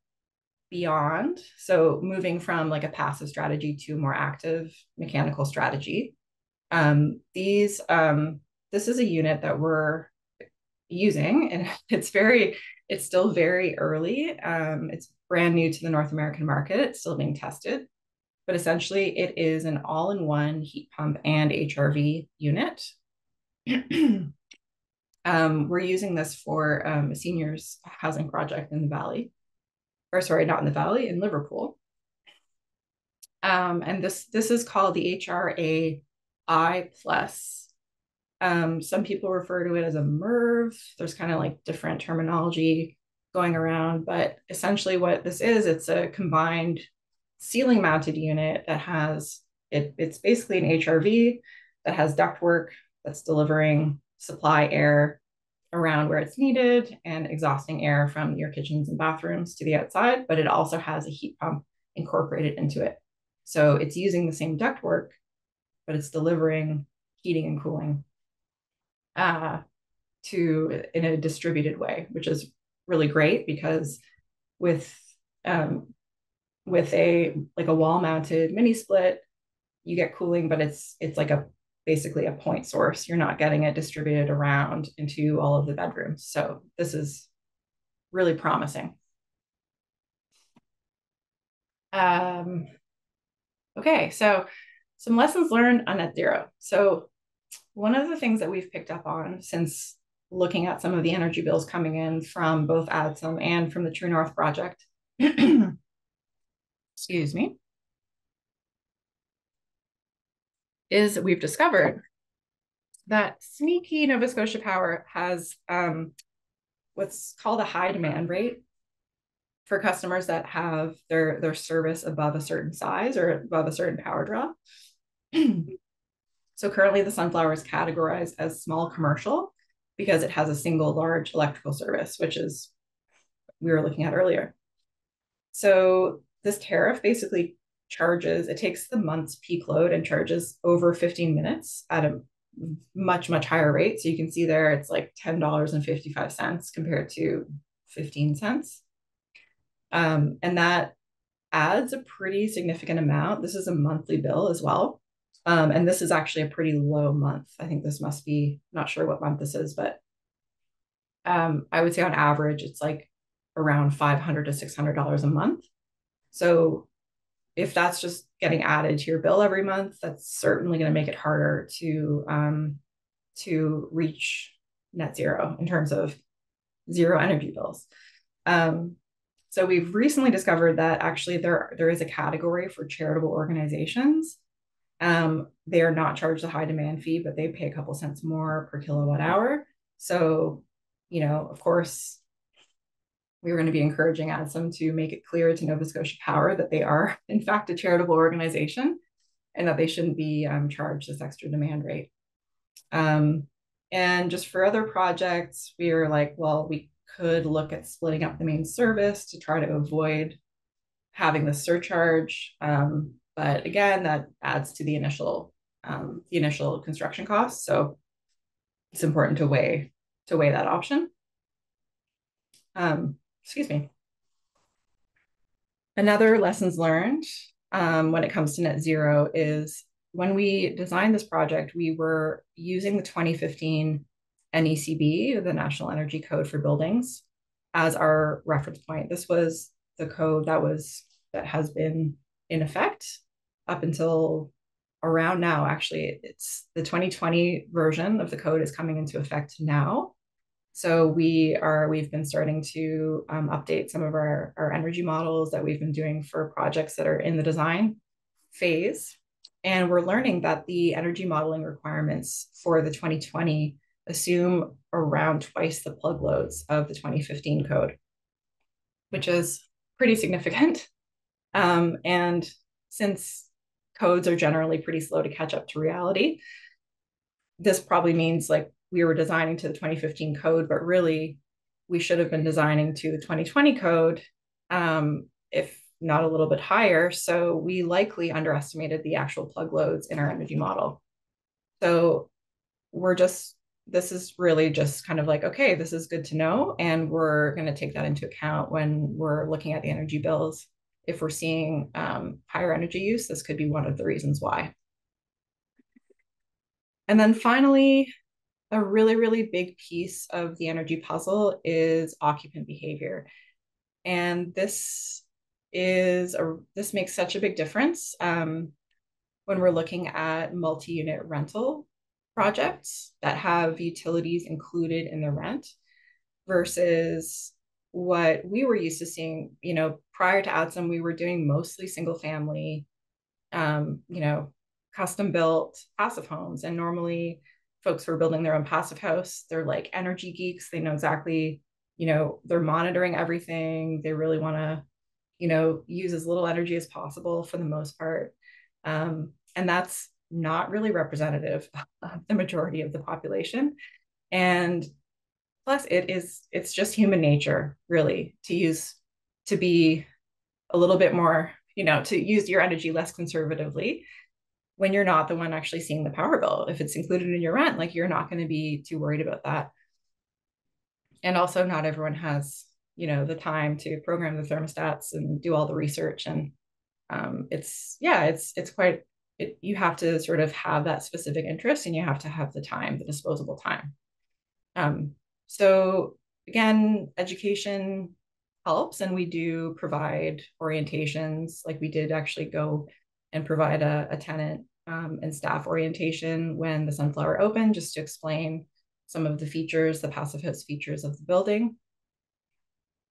Speaker 2: beyond, so moving from like a passive strategy to a more active mechanical strategy. This is a unit that we're using, and it's still very early. It's brand new to the North American market. It's still being tested, but essentially it is an all-in-one heat pump and HRV unit. We're using this for a seniors housing project in the Valley, or sorry, not in the Valley, in Liverpool. And this is called the HRA-I plus. Some people refer to it as a MERV. There's kind of like different terminology going around, but essentially what this is, it's a combined ceiling mounted unit that has, it's basically an HRV that has ductwork that's delivering supply air around where it's needed and exhausting air from your kitchens and bathrooms to the outside, but it also has a heat pump incorporated into it. So it's using the same ductwork, but it's delivering heating and cooling in a distributed way, which is really great because with a wall mounted mini split, you get cooling, but it's like basically a point source. You're not getting it distributed around into all of the bedrooms. So this is really promising. Okay, so some lessons learned on net zero. So one of the things that we've picked up on since looking at some of the energy bills coming in from both Adsum and from the True North project, excuse me, is we've discovered that sneaky Nova Scotia Power has what's called a high demand rate for customers that have their service above a certain size or above a certain power draw. So currently the Sunflower is categorized as small commercial because it has a single large electrical service, which is we were looking at earlier. So this tariff basically charges, it takes the month's peak load and charges over 15 minutes at a much, much higher rate. So you can see there it's like $10.55 compared to 15 cents. And that adds a pretty significant amount. This is a monthly bill as well. And this is actually a pretty low month. I think this must be, not sure what month this is, but I would say on average, it's like around $500 to $600 a month. So if that's just getting added to your bill every month, that's certainly going to make it harder to reach net zero in terms of zero energy bills. So we've recently discovered that actually there is a category for charitable organizations. They are not charged a high demand fee, but they pay a couple cents more per kilowatt hour. So, you know, of course, we were going to be encouraging Adsum to make it clear to Nova Scotia Power that they are, in fact, a charitable organization and that they shouldn't be charged this extra demand rate. And just for other projects, we were like, well, we could look at splitting up the main service to try to avoid having the surcharge. But again, that adds to the initial construction costs. So it's important to weigh that option. Excuse me. Another lessons learned when it comes to net zero is when we designed this project, we were using the 2015 NECB, the National Energy Code for Buildings, as our reference point. This was the code that has been in effect up until around now. Actually, it's the 2020 version of the code is coming into effect now. So we've been starting to update some of our energy models that we've been doing for projects that are in the design phase. And we're learning that the energy modeling requirements for the 2020 assume around twice the plug loads of the 2015 code, which is pretty significant. And since codes are generally pretty slow to catch up to reality, this probably means like we were designing to the 2015 code, but really we should have been designing to the 2020 code, if not a little bit higher. So we likely underestimated the actual plug loads in our energy model. So this is really just kind of like, okay, this is good to know. And we're going to take that into account when we're looking at the energy bills. If we're seeing higher energy use, this could be one of the reasons why. And then finally, a really, really big piece of the energy puzzle is occupant behavior. And this makes such a big difference when we're looking at multi-unit rental projects that have utilities included in the rent versus what we were used to seeing. You know, prior to Adsum, we were doing mostly single family, custom built passive homes. And normally folks who are building their own passive house, they're like energy geeks. They know exactly, they're monitoring everything. They really want to, use as little energy as possible for the most part. And that's not really representative of the majority of the population. And plus it's just human nature really to be a little bit more, to use your energy less conservatively when you're not the one actually seeing the power bill. If it's included in your rent, like you're not going to be too worried about that. And also not everyone has, the time to program the thermostats and do all the research. And you have to sort of have that specific interest and you have to have the time, the disposable time. So again, education helps, and we do provide orientations. Like we did actually go and provide a tenant and staff orientation when the Sunflower opened, just to explain some of the features, the passive house features of the building.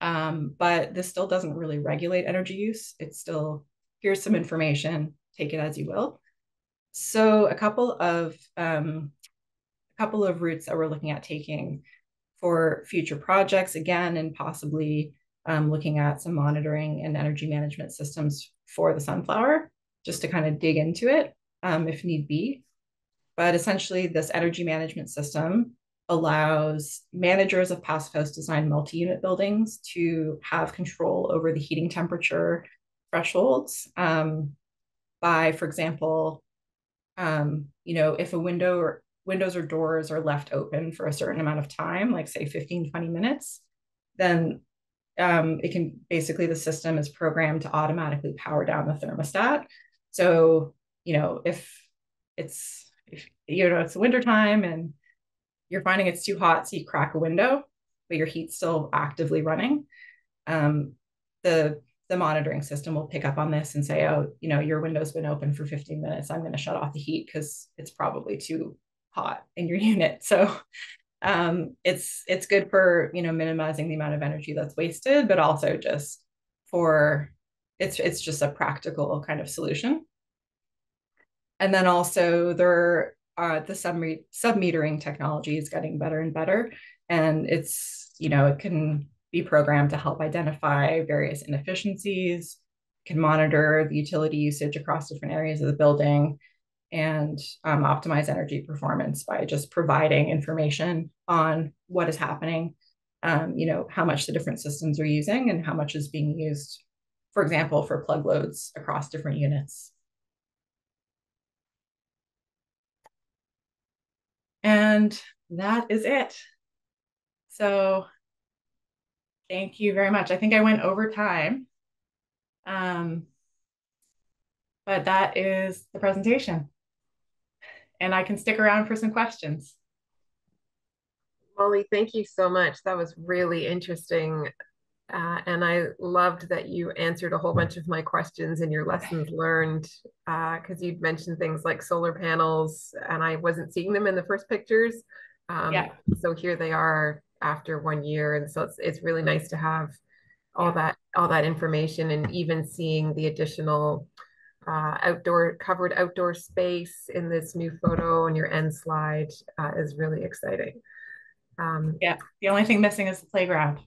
Speaker 2: But this still doesn't really regulate energy use. It's still, here's some information, take it as you will. So a couple of routes that we're looking at taking for future projects again, and possibly looking at some monitoring and energy management systems for the sunflower, just to kind of dig into it if need be. But essentially, this energy management system allows managers of passive house design multi-unit buildings to have control over the heating temperature thresholds by, for example, if a windows or doors are left open for a certain amount of time, like say 15, 20 minutes, then it can basically, the system is programmed to automatically power down the thermostat. So, if it's winter time and you're finding it's too hot, so you crack a window, but your heat's still actively running, um, the the monitoring system will pick up on this and say, oh, your window's been open for 15 minutes. I'm going to shut off the heat because it's probably too hot in your unit. So it's good for minimizing the amount of energy that's wasted, but also just for it's just a practical kind of solution. And then also the sub-metering technology is getting better and better, and it can be programmed to help identify various inefficiencies, can monitor the utility usage across different areas of the building, and optimize energy performance by just providing information on what is happening, how much the different systems are using and how much is being used, for example, for plug loads across different units. And that is it. So thank you very much. I think I went over time, um, but that is the presentation. And I can stick around for some questions.
Speaker 1: Molly, thank you so much. That was really interesting. And I loved that you answered a whole bunch of my questions and your lessons learned, because you'd mentioned things like solar panels, and I wasn't seeing them in the first pictures.
Speaker 2: Yeah,
Speaker 1: So here they are after 1 year, and so it's really nice to have
Speaker 2: yeah,
Speaker 1: all that information, and even seeing the additional covered outdoor space in this new photo on your end slide is really exciting.
Speaker 2: yeah. The only thing missing is the playground.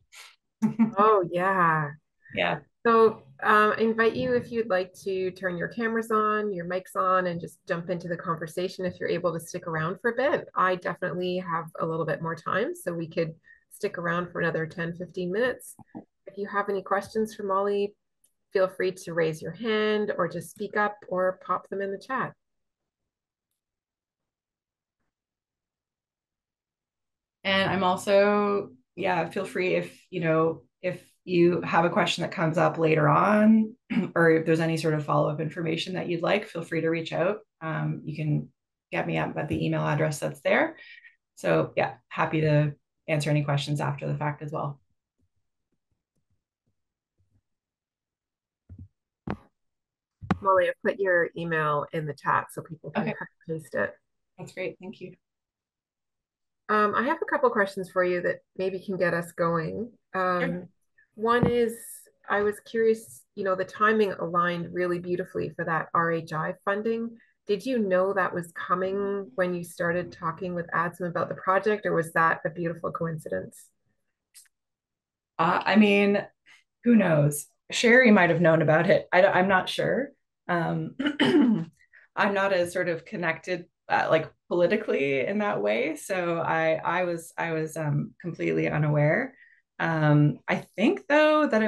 Speaker 1: Oh yeah.
Speaker 2: Yeah.
Speaker 1: So I invite you, if you'd like to turn your cameras on, your mics on, and just jump into the conversation if you're able to stick around for a bit. I definitely have a little bit more time, so we could stick around for another 10, 15 minutes. If you have any questions for Molly, feel free to raise your hand or just speak up or pop them in the chat.
Speaker 2: And I'm also, yeah, feel free if you have a question that comes up later on, or if there's any sort of follow-up information that you'd like, feel free to reach out. You can get me up at the email address that's there. So yeah, happy to answer any questions after the fact as well.
Speaker 1: Molly, I put your email in the chat so people can
Speaker 2: Okay,
Speaker 1: cut and paste it.
Speaker 2: that's great. Thank you.
Speaker 1: I have a couple questions for you that maybe can get us going.
Speaker 2: Sure.
Speaker 1: One is, I was curious, the timing aligned really beautifully for that RHI funding. Did you know that was coming when you started talking with Adsum about the project, or was that a beautiful coincidence?
Speaker 2: I mean, who knows? Sherry might have known about it. I'm not sure. Um, I'm not as sort of connected like politically in that way, so I was completely unaware. I think though that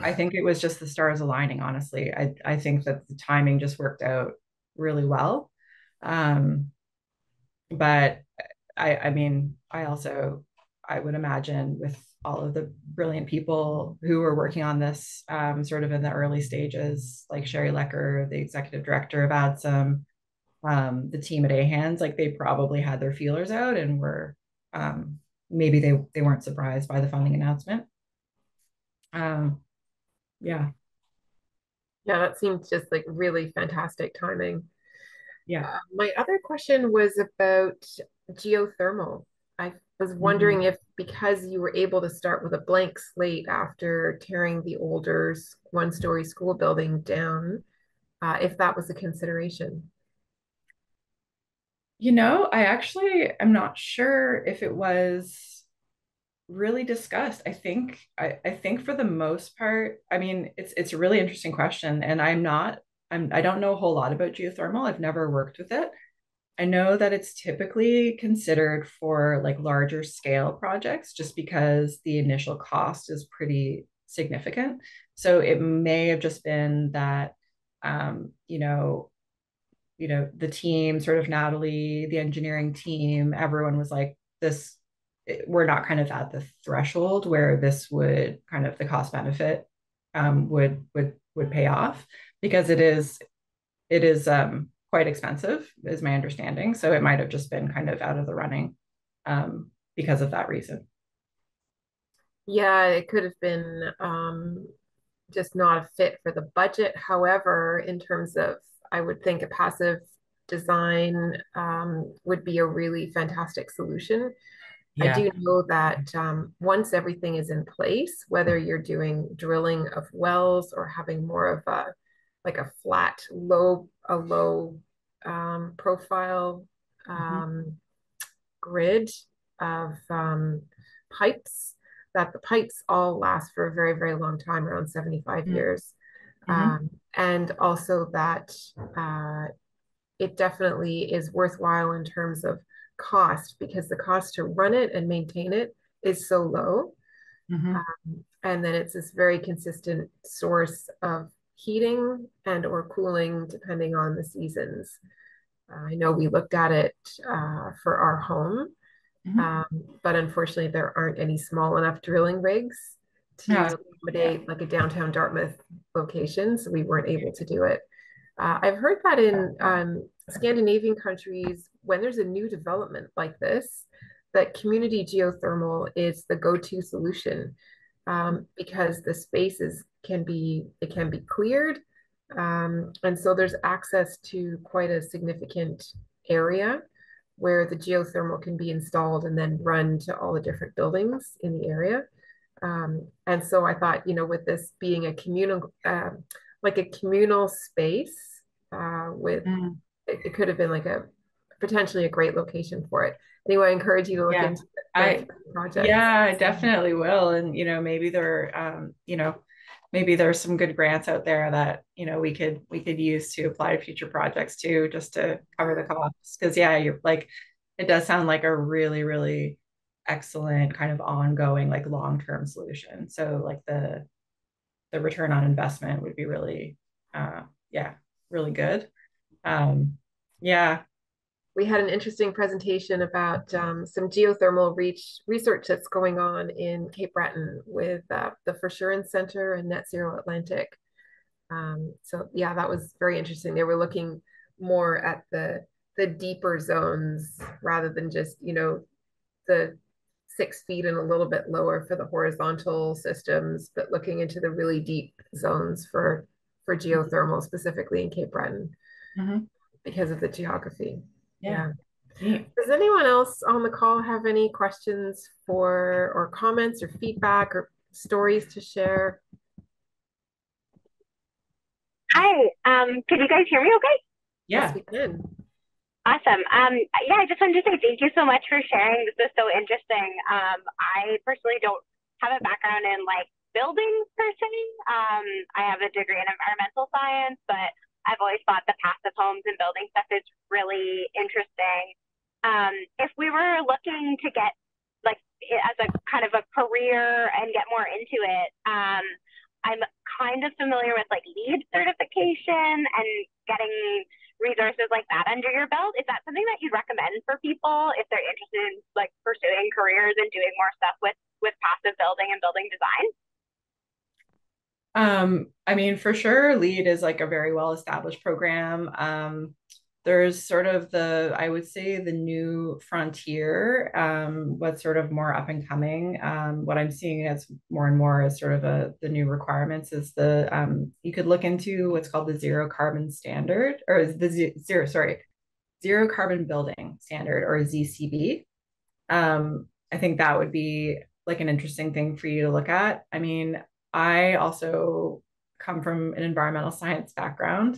Speaker 2: I think it was just the stars aligning. Honestly, I think that the timing just worked out really well. Um, but I mean, I would imagine with all of the brilliant people who were working on this sort of in the early stages, like Sherry Lecker, the executive director of Adsum, the team at AHANS, like they probably had their feelers out and were maybe they weren't surprised by the funding announcement. Um, yeah,
Speaker 1: Yeah, that seems just like really fantastic timing.
Speaker 2: yeah.
Speaker 1: My other question was about geothermal. I was
Speaker 2: Mhm.
Speaker 1: wondering if, because you were able to start with a blank slate after tearing the older one-story school building down, if that was a consideration.
Speaker 2: I actually am not sure if it was really discussed. I think for the most part, I mean, it's a really interesting question, and I don't know a whole lot about geothermal. I've never worked with it. I know that it's typically considered for like larger scale projects just because the initial cost is pretty significant. So it may have just been that, um, you know, the team, sort of Natalie, the engineering team, everyone was like, we're not kind of at the threshold where this would kind of the cost benefit would pay off because it is quite expensive, is my understanding. So it might have just been kind of out of the running because of that reason.
Speaker 1: Yeah, it could have been just not a fit for the budget. However, in terms of, I would think a passive design would be a really fantastic solution. I
Speaker 2: Yeah.
Speaker 1: do know that once everything is in place, whether you're doing drilling of wells or having more of a like a flat, low profile
Speaker 2: Mm-hmm.
Speaker 1: um, grid of pipes, that the pipes all last for a very, very long time, around 75 years.
Speaker 2: Mm-hmm.
Speaker 1: And also that uh, it definitely is worthwhile in terms of cost because the cost to run it and maintain it is so low.
Speaker 2: Mm-hmm.
Speaker 1: And then it's this very consistent source of heating and or cooling depending on the seasons. I know we looked at it for our home,
Speaker 2: Mm-hmm.
Speaker 1: um, but unfortunately there aren't any small enough drilling rigs
Speaker 2: Yeah.
Speaker 1: to
Speaker 2: Yeah.
Speaker 1: accommodate like a downtown Dartmouth location, so we weren't able to do it. I've heard that in Scandinavian countries, when there's a new development like this, that community geothermal is the go-to solution because the spaces can be cleared, and so there's access to quite a significant area where the geothermal can be installed and then run to all the different buildings in the area. And so I thought, with this being a communal, like a communal space, with
Speaker 2: Mm.
Speaker 1: it could have been like a potentially a great location for it. Anyway, I encourage you to look
Speaker 2: Yeah.
Speaker 1: into it for
Speaker 2: I
Speaker 1: projects.
Speaker 2: Yeah, I definitely will. And maybe there's some good grants out there that, we could use to apply to future projects too, just to cover the costs. Because yeah, you're like it does sound like a really, really excellent kind of ongoing, like long-term solution. So like the return on investment would be really yeah, really good. Um yeah.
Speaker 1: We had an interesting presentation about some geothermal research that's going on in Cape Breton with the Verschuren Center and Net Zero Atlantic. So yeah, that was very interesting. They were looking more at the deeper zones rather than just, the 6 feet and a little bit lower for the horizontal systems, but looking into the really deep zones for geothermal, specifically in Cape Breton,
Speaker 2: Mhm.
Speaker 1: because of the geography.
Speaker 2: Yeah.
Speaker 1: Yeah.
Speaker 2: Neat.
Speaker 1: Does anyone else on the call have any questions for or comments or feedback or stories to share?
Speaker 3: Hi, can you guys hear me okay?
Speaker 1: Yes,
Speaker 2: Yeah.
Speaker 1: we can.
Speaker 3: Awesome. Yeah, I just wanted to say thank you so much for sharing. This is so interesting. I personally don't have a background in like buildings per se. I have a degree in environmental science, but I've always thought the passive homes and building stuff is really interesting. If we were looking to get like as a kind of a career and get more into it, I'm kind of familiar with like LEED certification and getting resources like that under your belt. Is that something that you recommend for people if they're interested in like pursuing careers and doing more stuff with passive building and building design?
Speaker 2: I mean, for sure, LEED is like a very well established program. There's sort of I would say the new frontier, what's sort of more up and coming. What I'm seeing as more and more as sort of the new requirements is you could look into what's called the zero carbon standard, or is the zero carbon building standard, or ZCB. I think that would be like an interesting thing for you to look at. I mean, I also come from an environmental science background.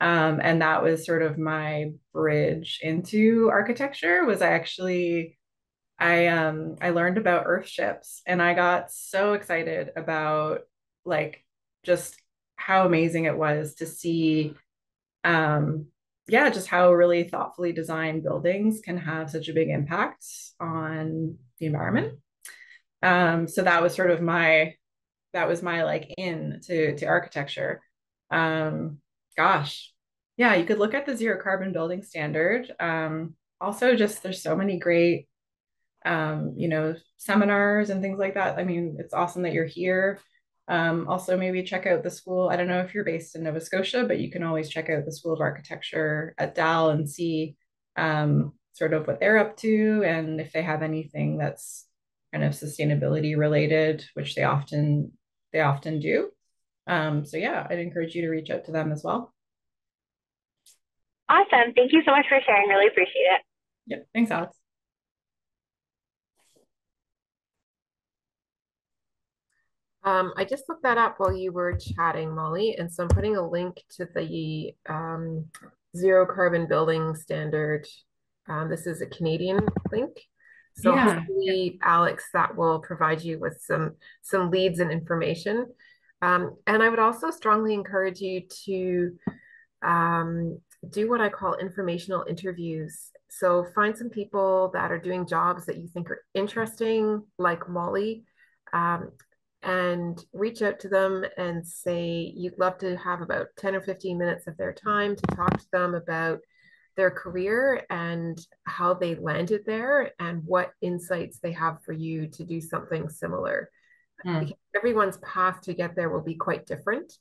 Speaker 2: And that was sort of my bridge into architecture. Was I learned about earthships, and I got so excited about like just how amazing it was to see yeah, just how really thoughtfully designed buildings can have such a big impact on the environment. So that was sort of that was my like in to architecture. Um, Gosh, yeah, you could look at the zero carbon building standard. Also, just there's so many great seminars and things like that. I mean, it's awesome that you're here. Also, maybe check out the school. I don't know if you're based in Nova Scotia, but you can always check out the School of Architecture at Dal and see sort of what they're up to and if they have anything that's kind of sustainability related, which they often do. So yeah, I'd encourage you to reach out to them as well.
Speaker 3: Awesome. Thank you so much for sharing. Really appreciate it.
Speaker 2: Yep. Thanks, Alex.
Speaker 1: I just looked that up while you were chatting, Molly, and so I'm putting a link to the zero carbon building standard. This is a Canadian link. So
Speaker 2: Yeah.
Speaker 1: hopefully, Alex, that will provide you with some leads and information. And I would also strongly encourage you to do what I call informational interviews. So find some people that are doing jobs that you think are interesting, like Molly, um, and reach out to them and say you'd love to have about 10 or 15 minutes of their time to talk to them about their career and how they landed there and what insights they have for you to do something similar.
Speaker 2: Mm.
Speaker 1: Because everyone's path to get there will be quite different.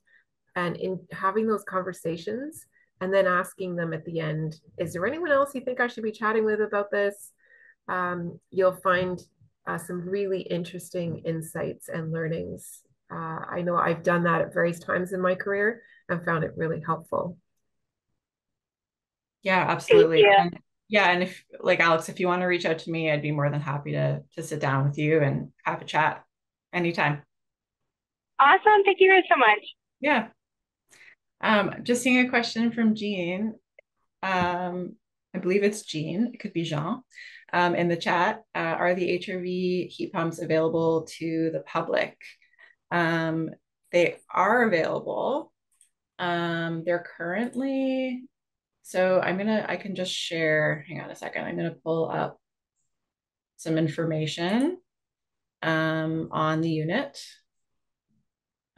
Speaker 1: And in having those conversations and then asking them at the end, is there anyone else you think I should be chatting with about this? You'll find some really interesting insights and learnings. I know I've done that at various times in my career and found it really helpful.
Speaker 2: Yeah,
Speaker 3: Thank
Speaker 2: absolutely.
Speaker 3: you.
Speaker 2: And yeah, and if like Alex, if you want to reach out to me, I'd be more than happy to sit down with you and have a chat anytime.
Speaker 3: Awesome. Thank you guys so much.
Speaker 2: Yeah. Just seeing a question from Jean. I believe it's Jean, it could be Jean, in the chat. Are the HRV heat pumps available to the public? They are available. They're currently, so I can just share, hang on a second. I'm gonna pull up some information on the unit.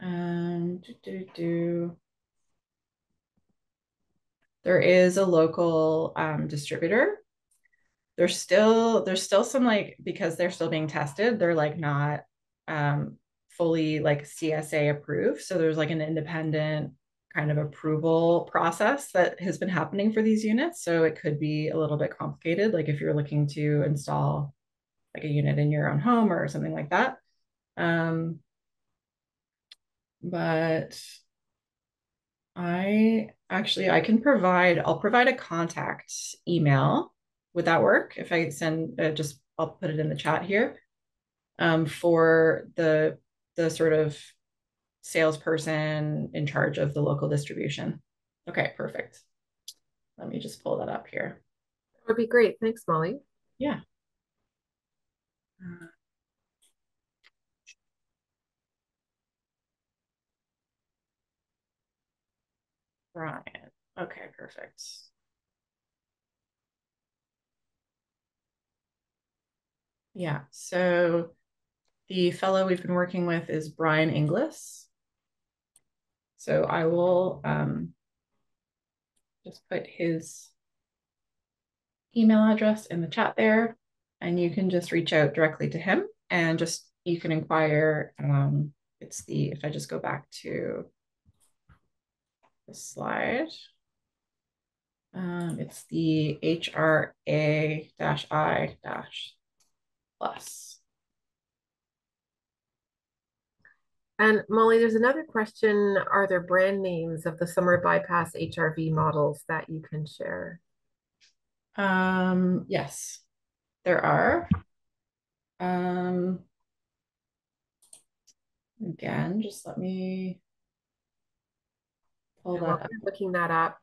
Speaker 2: Um, do, do, do. There is a local distributor. There's still some like because they're still being tested, they're like not fully like CSA approved. So there's like an independent kind of approval process that has been happening for these units. So it could be a little bit complicated, like if you're looking to install like a unit in your own home or something like that. But I'll provide a contact email. Would that work if I send I'll put it in the chat here for the sort of salesperson in charge of the local distribution. Okay, perfect. Let me just pull that up here.
Speaker 1: That would be great. Thanks, Molly.
Speaker 2: Yeah. Brian. Okay, perfect. Yeah, so the fellow we've been working with is Brian Inglis. So I will just put his email address in the chat there, and you can just reach out directly to him and just you can inquire. If I just go back to the slide, it's the HRA-I-plus.
Speaker 1: And Molly, there's another question. Are there brand names of the summer bypass HRV models that you can share?
Speaker 2: Yes, there are. Again, just let me pull
Speaker 1: And while
Speaker 2: that up.
Speaker 1: we're looking that up,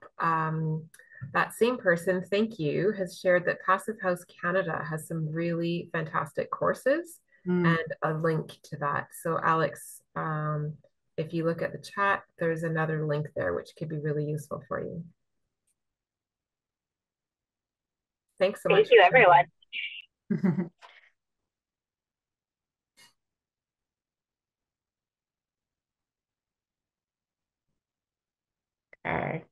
Speaker 1: that same person, thank you, has shared that Passive House Canada has some really fantastic courses and a link to that. So Alex, if you look at the chat, there's another link there, which could be really useful for you. Thanks so much.
Speaker 3: Thank you, everyone.
Speaker 2: Okay.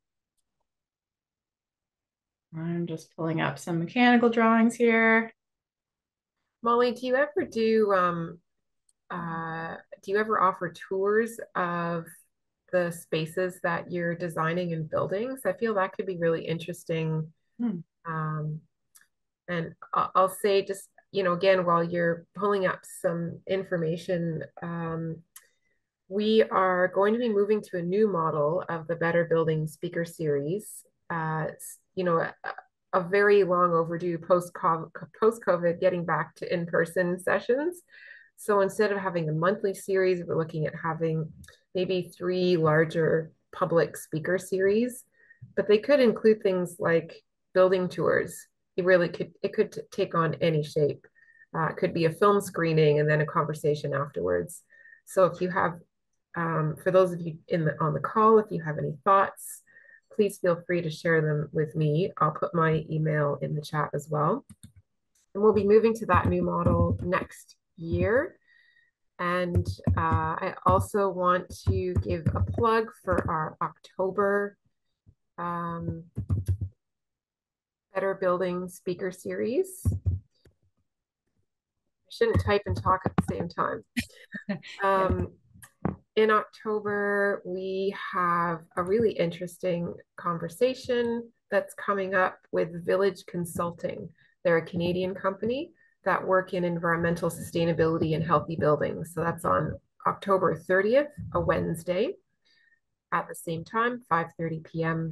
Speaker 2: I'm just pulling up some mechanical drawings here.
Speaker 1: Molly, do you ever do you ever offer tours of the spaces that you're designing and building? So I feel that could be really interesting. Um, and I'll say just, again, while you're pulling up some information, we are going to be moving to a new model of the Better Building Speaker Series. It's, a very long overdue post-COVID getting back to in-person sessions. So instead of having a monthly series, we're looking at having maybe 3 larger public speaker series, but they could include things like building tours. It could take on any shape. It could be a film screening and then a conversation afterwards. So if you have for those of you on the call, if you have any thoughts, please feel free to share them with me. I'll put my email in the chat as well. And we'll be moving to that new model next year. And I also want to give a plug for our October Better Building Speaker Series. I shouldn't type and talk at the same time. In October, we have a really interesting conversation that's coming up with Village Consulting. They're a Canadian company that work in environmental sustainability and healthy buildings. So that's on October 30th, a Wednesday, at the same time, 5:30 p.m.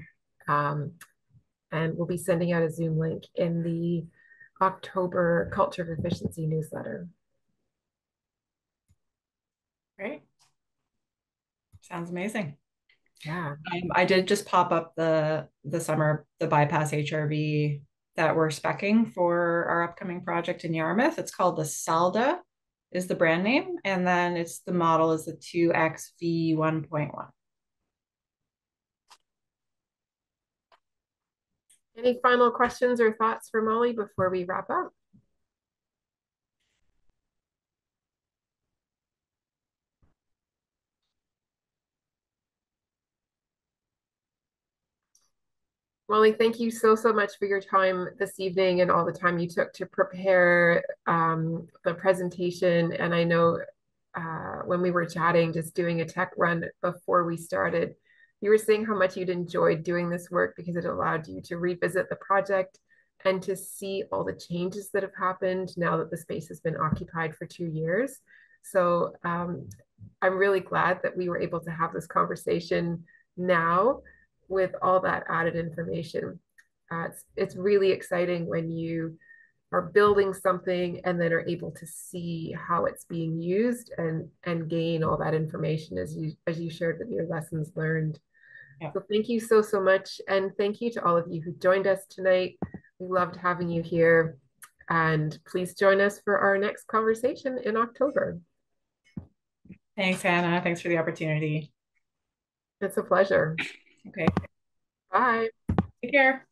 Speaker 1: And we'll be sending out a Zoom link in the October Culture of Efficiency newsletter.
Speaker 2: Great. Sounds amazing.
Speaker 1: Yeah.
Speaker 2: I did just pop up the bypass HRV that we're speccing for our upcoming project in Yarmouth. It's called the Salda is the brand name. And then the model is the 2XV 1.1.
Speaker 1: Any final questions or thoughts for Molly before we wrap up? Molly, thank you so much for your time this evening and all the time you took to prepare the presentation. And I know when we were chatting, just doing a tech run before we started, you were saying how much you'd enjoyed doing this work because it allowed you to revisit the project and to see all the changes that have happened now that the space has been occupied for 2 years. So I'm really glad that we were able to have this conversation now with all that added information. It's really exciting when you are building something and then are able to see how it's being used and gain all that information as you shared with your lessons learned.
Speaker 2: Yeah.
Speaker 1: So thank you so much, and thank you to all of you who joined us tonight. We loved having you here, and please join us for our next conversation in October.
Speaker 2: Thanks, Hannah. Thanks for the opportunity.
Speaker 1: It's a pleasure.
Speaker 2: Okay.
Speaker 1: Bye.
Speaker 2: Take care.